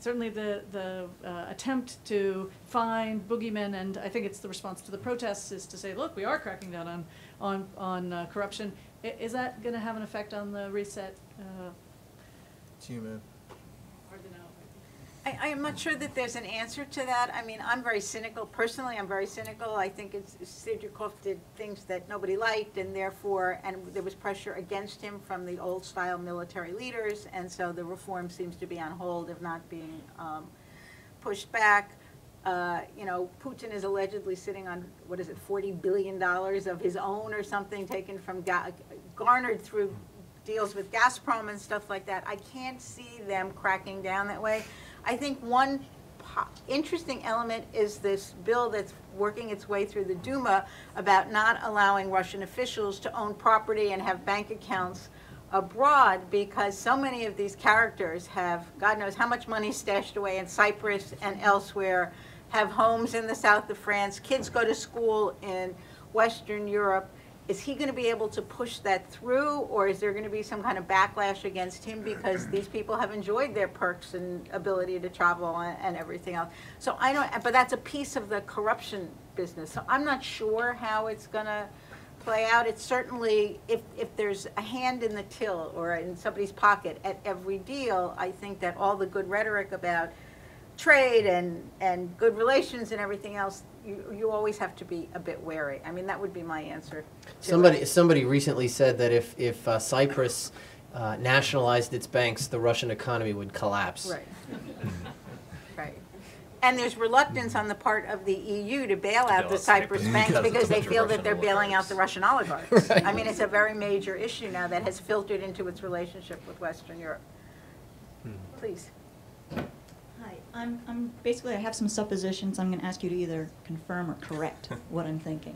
Certainly the attempt to find boogeymen, and I think it's the response to the protests, is to say, look, we are cracking down on corruption. Is that going to have an effect on the reset? It's human. Hard to know. I am not sure that there's an answer to that. I mean, I'm very cynical. Personally, I'm very cynical. I think Serdyukov did things that nobody liked, and therefore, and there was pressure against him from the old-style military leaders, and so the reform seems to be on hold, if not being pushed back. Putin is allegedly sitting on, what is it, $40 billion of his own or something, taken from, garnered through deals with Gazprom and stuff like that. I can't see them cracking down that way. I think one interesting element is this bill that's working its way through the Duma about not allowing Russian officials to own property and have bank accounts abroad, because so many of these characters have, God knows how much money stashed away in Cyprus and elsewhere, have homes in the south of France, kids go to school in Western Europe. Is he going to be able to push that through, or is there going to be some kind of backlash against him because these people have enjoyed their perks and ability to travel and everything else? So I don't, but that's a piece of the corruption business. So I'm not sure how it's going to play out. It's certainly, if there's a hand in the till or in somebody's pocket at every deal, I think that all the good rhetoric about trade and good relations and everything else, you always have to be a bit wary. I mean, that would be my answer. Somebody recently said that if Cyprus nationalized its banks, the Russian economy would collapse. Right. Right. And there's reluctance on the part of the EU to bail out the Cyprus banks because they feel that they're bailing out the Russian oligarchs. I mean, it's a very major issue now that has filtered into its relationship with Western Europe. Please. Hi, I'm basically, I have some suppositions. I'm going to ask you to either confirm or correct what I'm thinking.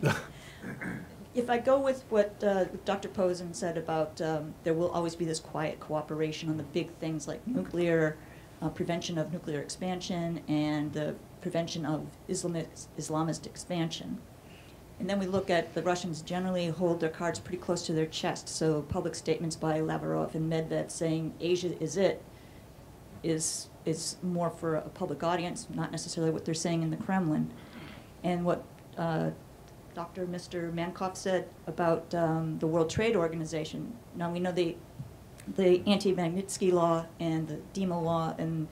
If I go with what Dr. Posen said about there will always be this quiet cooperation on the big things like nuclear, prevention of nuclear expansion, and the prevention of Islamist expansion. And then we look at the Russians generally hold their cards pretty close to their chest. So public statements by Lavrov and Medved saying Asia is it is more for a public audience, not necessarily what they're saying in the Kremlin. And what Mr. Mankoff said about the World Trade Organization. Now we know the anti-Magnitsky law and the Dima law and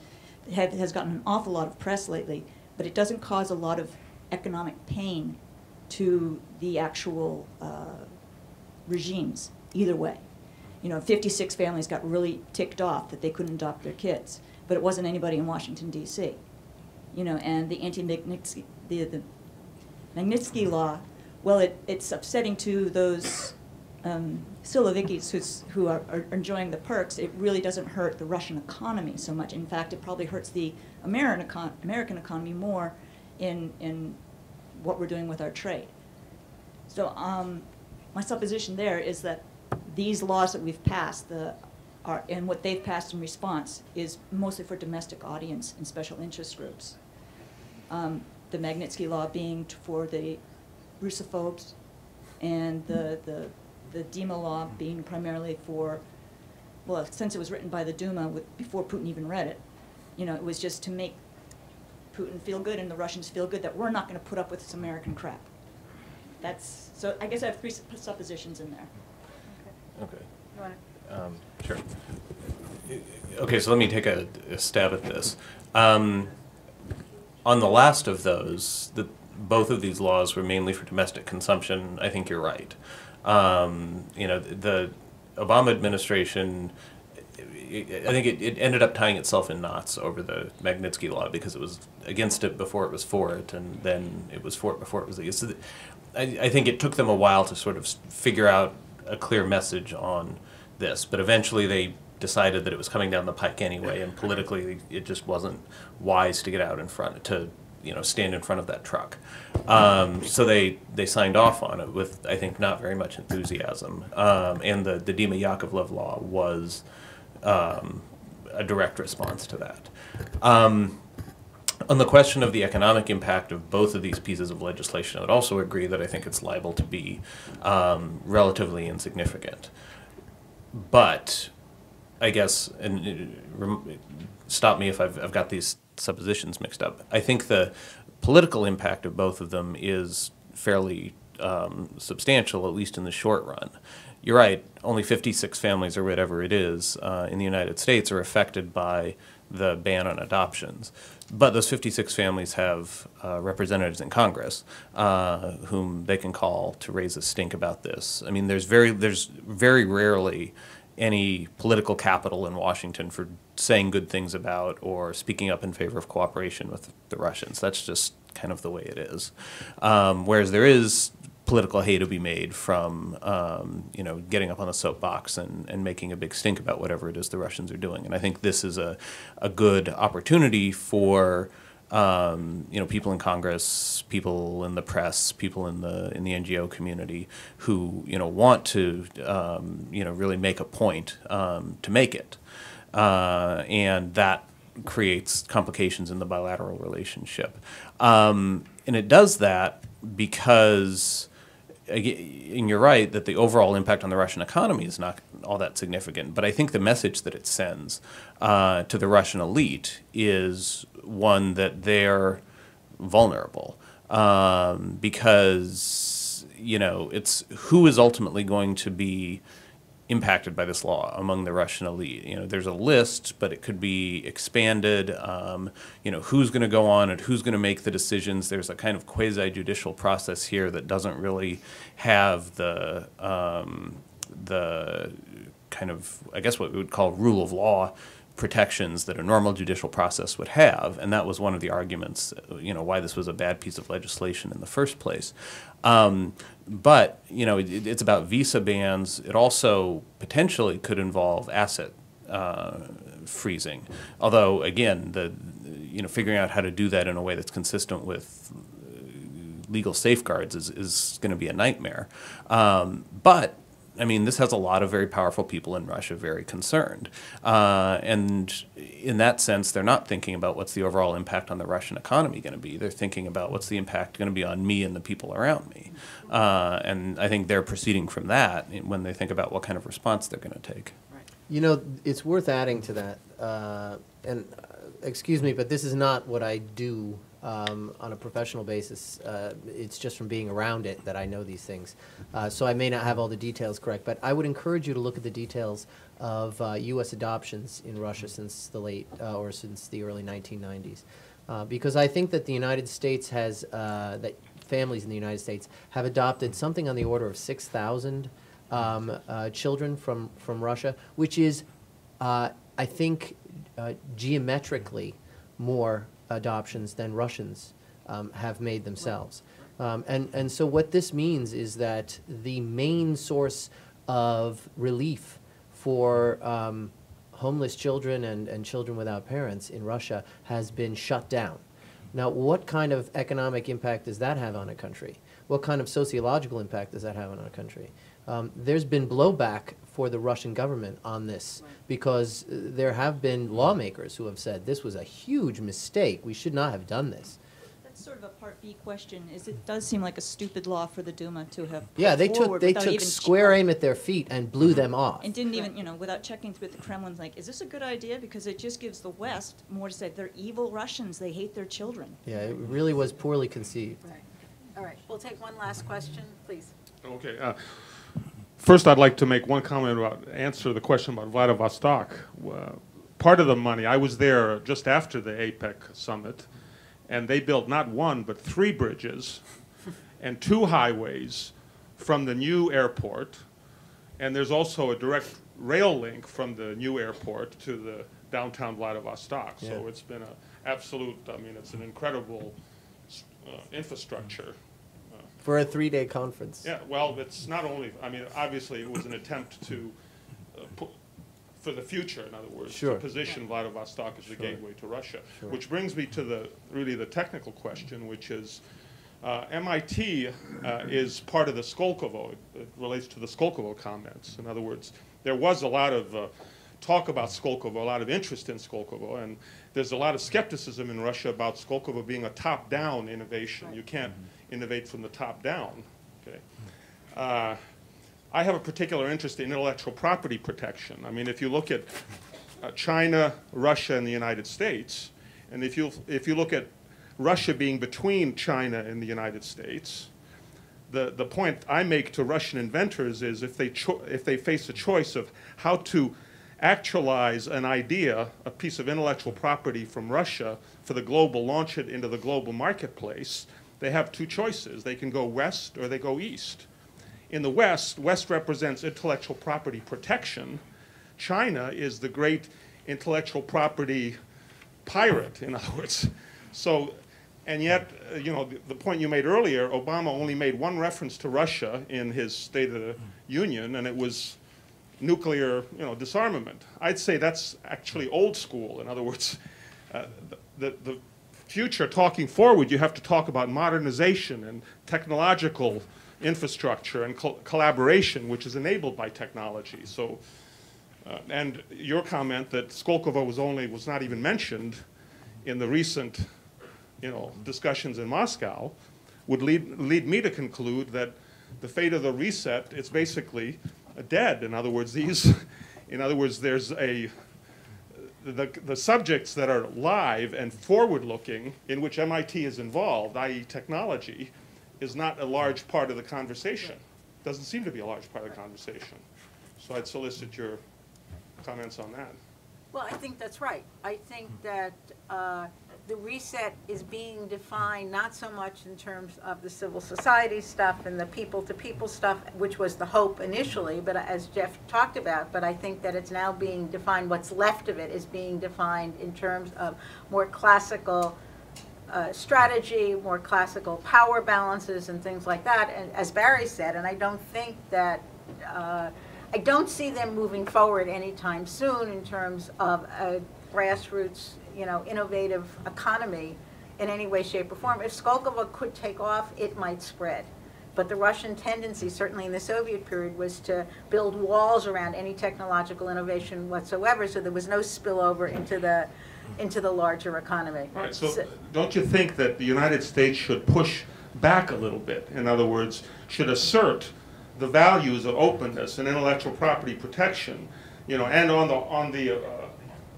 has gotten an awful lot of press lately, but it doesn't cause a lot of economic pain to the actual regimes either way. You know, 56 families got really ticked off that they couldn't adopt their kids, but it wasn't anybody in Washington, D.C. You know, and the anti-Magnitsky, the Magnitsky law, well, it's upsetting to those Silovikis who are enjoying the perks. It really doesn't hurt the Russian economy so much. In fact, it probably hurts the American economy more in what we're doing with our trade. So my supposition there is that these laws that we've passed, and what they've passed in response, is mostly for domestic audience and special interest groups. The Magnitsky law being for the Russophobes, and the Dima law being primarily for, well, since it was written by the Duma before Putin even read it, you know, it was just to make Putin feel good and the Russians feel good that we're not going to put up with this American crap. So I guess I have three suppositions in there. Okay. You want Sure. Okay, so let me take a stab at this. On the last of those, both of these laws were mainly for domestic consumption. I think you're right. You know, the Obama administration, I think it ended up tying itself in knots over the Magnitsky law because it was against it before it was for it, and then it was for it before it was against it. I think it took them a while to sort of figure out a clear message on this, but eventually they decided that it was coming down the pike anyway, and politically it just wasn't wise to get out in front, to stand in front of that truck. So they signed off on it with, I think, not very much enthusiasm. And the Dima Yakovlev law was a direct response to that. On the question of the economic impact of both of these pieces of legislation, I would also agree that I think it's liable to be relatively insignificant. But I guess, and stop me if I've got these suppositions mixed up, I think the political impact of both of them is fairly substantial, at least in the short run. You're right, only 56 families or whatever it is in the United States are affected by the ban on adoptions. But those 56 families have representatives in Congress whom they can call to raise a stink about this. I mean, there's very rarely any political capital in Washington for saying good things about or speaking up in favor of cooperation with the Russians. That's just kind of the way it is. Whereas there is political hay to be made from getting up on the soapbox and making a big stink about whatever it is the Russians are doing. And I think this is a good opportunity for people in Congress, people in the press, people in the NGO community who want to really make a point to make it, and that creates complications in the bilateral relationship, and it does that because. And you're right that the overall impact on the Russian economy is not all that significant, but I think the message that it sends to the Russian elite is one that they're vulnerable because it's who is ultimately going to be impacted by this law among the Russian elite. There's a list, but it could be expanded. Who's going to go on and who's going to make the decisions. There's a kind of quasi-judicial process here that doesn't really have the kind kind of, I guess what we would call rule of law protections that a normal judicial process would have, and that was one of the arguments, why this was a bad piece of legislation in the first place. But, it's about visa bans. It also potentially could involve asset freezing. Although, again, figuring out how to do that in a way that's consistent with legal safeguards is going to be a nightmare. But I mean, this has a lot of very powerful people in Russia very concerned. And in that sense, they're not thinking about what's the overall impact on the Russian economy going to be. They're thinking about what's the impact going to be on me and the people around me. And I think they're proceeding from that when they think about what kind of response they're going to take. It's worth adding to that. Excuse me, but this is not what I do on a professional basis. It's just from being around it that I know these things. So I may not have all the details correct, but I would encourage you to look at the details of U.S. adoptions in Russia since the since the early 1990s. Because I think that the United States has, that families in the United States have adopted something on the order of 6,000 children from Russia, which is, I think, geometrically more adoptions than Russians have made themselves. And so what this means is that the main source of relief for homeless children and children without parents in Russia has been shut down. Now, what kind of economic impact does that have on a country? What kind of sociological impact does that have on a country? There's been blowback for the Russian government on this because there have been lawmakers who have said this was a huge mistake. We should not have done this. That's sort of a Part B question. It does seem like a stupid law for the Duma to have Yeah, they forward took without even square aim at their feet and blew them off. and didn't even, without checking through the Kremlin's like, is this a good idea? Because it just gives the West more to say. They're evil Russians. They hate their children. Yeah, it really was poorly conceived. Right. All right, we'll take one last question, please. Okay. First, I'd like to make one comment answer the question about Vladivostok. Part of the money, I was there just after the APEC summit, and they built not one, but 3 bridges and 2 highways from the new airport. And there's also a direct rail link from the new airport to the downtown Vladivostok. Yeah. So it's been an absolute, it's an incredible infrastructure. For a 3-day conference. Yeah, well, it's not only, obviously it was an attempt to, for the future, in other words, Sure. to position Vladivostok as the Sure. gateway to Russia. Sure. Which brings me to really the technical question, which is MIT is part of the Skolkovo. It relates to the Skolkovo comments. In other words, there was a lot of talk about Skolkovo, a lot of interest in Skolkovo, and there's a lot of skepticism in Russia about Skolkovo being a top-down innovation. You can't innovate from the top down. Okay. I have a particular interest in intellectual property protection. If you look at China, Russia, and the United States, and if you look at Russia being between China and the United States, the point I make to Russian inventors is if they face a choice of how to actualize an idea, a piece of intellectual property from Russia for the global, launch it into the global marketplace, they have 2 choices. They can go west or they go east. In the West represents intellectual property protection. China is the great intellectual property pirate, in other words. So, and yet, the point you made earlier, Obama only made one reference to Russia in his State of the Union, and it was nuclear, disarmament. I'd say that's actually old school. In other words, the future, talking forward, you have to talk about modernization and technological infrastructure and collaboration, which is enabled by technology. So, and your comment that Skolkovo was not even mentioned in the recent, discussions in Moscow, would lead me to conclude that the fate of the reset is basically dead. In other words, there's the subjects that are live and forward-looking in which MIT is involved, i.e. technology, is not a large part of the conversation. Doesn't seem to be a large part of the conversation. So I'd solicit your comments on that. Well, I think that's right. I think that the reset is being defined not so much in terms of the civil society stuff and the people-to-people stuff, which was the hope initially, but as Jeff talked about, but I think that it's now being defined, what's left of it is being defined in terms of more classical strategy, more classical power balances and things like that, and as Barry said, and I don't think that, I don't see them moving forward anytime soon in terms of a grassroots, innovative economy in any way, shape, or form. If Skolkovo could take off, it might spread. But the Russian tendency, certainly in the Soviet period, was to build walls around any technological innovation whatsoever, so there was no spillover into the larger economy. Right, so don't you think that the United States should push back a little bit? In other words, should assert the values of openness and intellectual property protection, and on the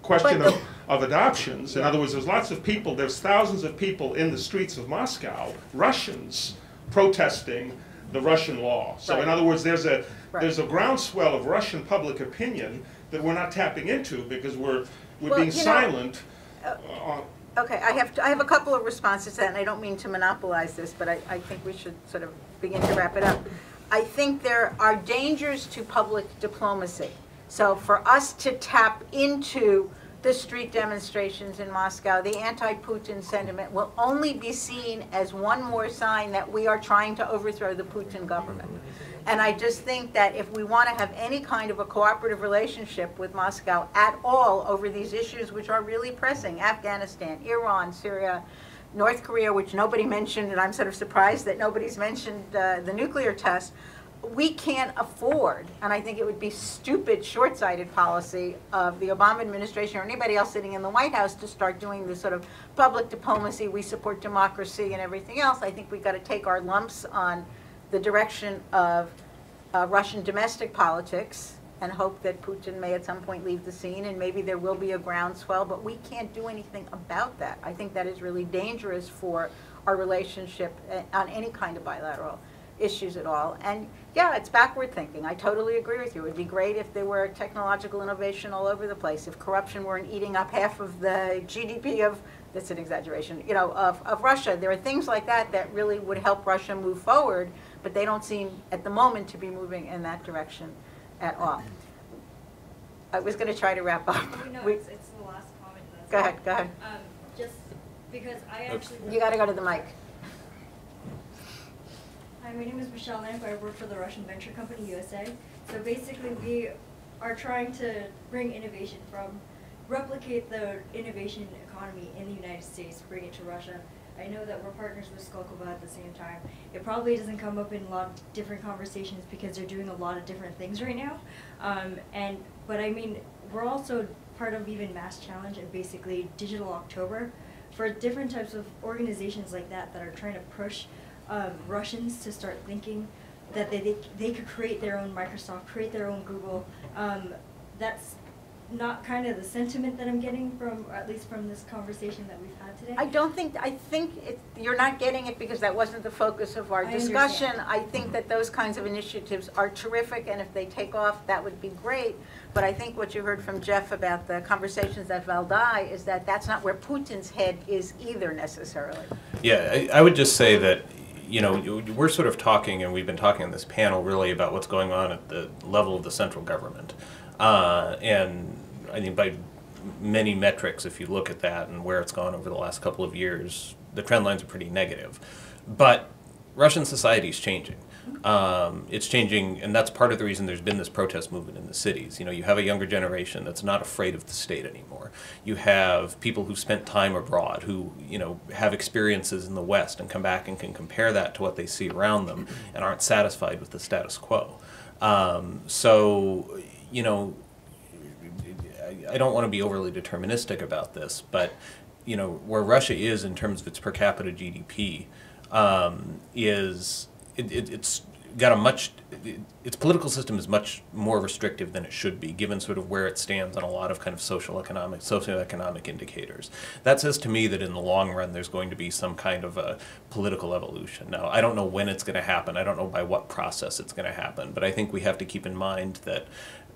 question of adoptions. In other words, there's thousands of people in the streets of Moscow, Russians, protesting the Russian law. So in other words, there's a groundswell of Russian public opinion that we're not tapping into because we're being silent. Okay, I have a couple of responses to that, and I don't mean to monopolize this, but I think we should sort of begin to wrap it up. I think there are dangers to public diplomacy. So for us to tap into the street demonstrations in Moscow, the anti-Putin sentiment will only be seen as one more sign that we are trying to overthrow the Putin government. And I just think that if we want to have any kind of a cooperative relationship with Moscow at all over these issues which are really pressing, Afghanistan, Iran, Syria, North Korea, which nobody mentioned, and I'm sort of surprised that nobody's mentioned the nuclear test, we can't afford, and I think it would be stupid, short-sighted policy of the Obama administration or anybody else sitting in the White House to start doing this sort of public diplomacy, we support democracy and everything else. I think we've got to take our lumps on the direction of Russian domestic politics and hope that Putin may at some point leave the scene, and maybe there will be a groundswell, but we can't do anything about that. I think that is really dangerous for our relationship on any kind of bilateral issues at all. And yeah, it's backward thinking. I totally agree with you. It would be great if there were technological innovation all over the place, if corruption weren't eating up half of the GDP of, that's an exaggeration, of Russia. There are things like that that really would help Russia move forward, but they don't seem at the moment to be moving in that direction at all. I was going to try to wrap up. No, it's the last comment. Go ahead. Just because I actually... You got to go to the mic. Hi, my name is Michelle Lamp. I work for the Russian venture company USA. So basically, we are trying to bring innovation replicate the innovation economy in the United States, bring it to Russia. I know that we're partners with Skolkovo at the same time. It probably doesn't come up in a lot of different conversations because they're doing a lot of different things right now. But I mean, we're also part of even Mass Challenge and basically Digital October for different types of organizations like that that are trying to push Russians to start thinking that they could create their own Microsoft, create their own Google. That's not kind of the sentiment that I'm getting from, or at least from this conversation that we've had today. I think you're not getting it because that wasn't the focus of our discussion. I think that those kinds of initiatives are terrific, and if they take off, that would be great. But I think what you heard from Jeff about the conversations at Valdai is that that's not where Putin's head is either necessarily. Yeah, I would just say that, we're sort of talking, and we've been talking on this panel really about what's going on at the level of the central government. And I think by many metrics, if you look at that and where it's gone over the last couple of years, the trend lines are pretty negative. But Russian society is changing. It's changing, and that's part of the reason there's been this protest movement in the cities. You have a younger generation that's not afraid of the state anymore. You have people who've spent time abroad who, have experiences in the West and come back and can compare that to what they see around them and aren't satisfied with the status quo. I don't want to be overly deterministic about this, but where Russia is in terms of its per capita GDP it's got its political system is much more restrictive than it should be, given sort of where it stands on a lot of kind of socioeconomic indicators. That says to me that in the long run there's going to be some kind of a political evolution. Now, I don't know when it's going to happen. I don't know by what process it's going to happen, but I think we have to keep in mind that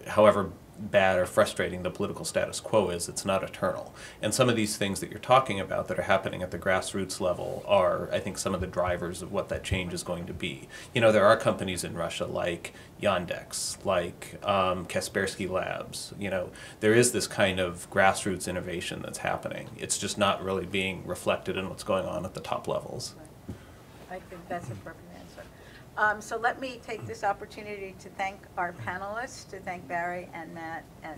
however bad or frustrating the political status quo is, it's not eternal. And some of these things that you're talking about that are happening at the grassroots level are, I think, some of the drivers of what that change is going to be. You know, there are companies in Russia like Yandex, like Kaspersky Labs. You know, there is this kind of grassroots innovation that's happening. It's just not really being reflected in what's going on at the top levels. I think that's a perfect answer. So let me take this opportunity to thank our panelists, to thank Barry and Matt and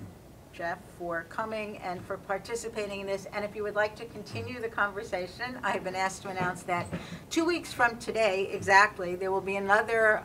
Jeff for coming and for participating in this. And if you would like to continue the conversation, I have been asked to announce that 2 weeks from today, exactly, there will be another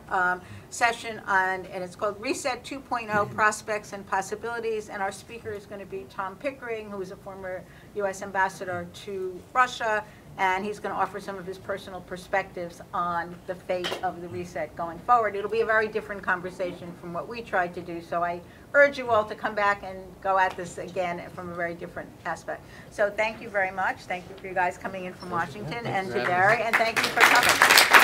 session on, and it's called Reset 2.0 Prospects and Possibilities. And our speaker is going to be Tom Pickering, who is a former U.S. ambassador to Russia. And he's going to offer some of his personal perspectives on the fate of the reset going forward. It'll be a very different conversation from what we tried to do, so I urge you all to come back and go at this again from a very different aspect. So thank you very much. Thank you for you guys coming in from Washington, and to Barry, and thank you for coming.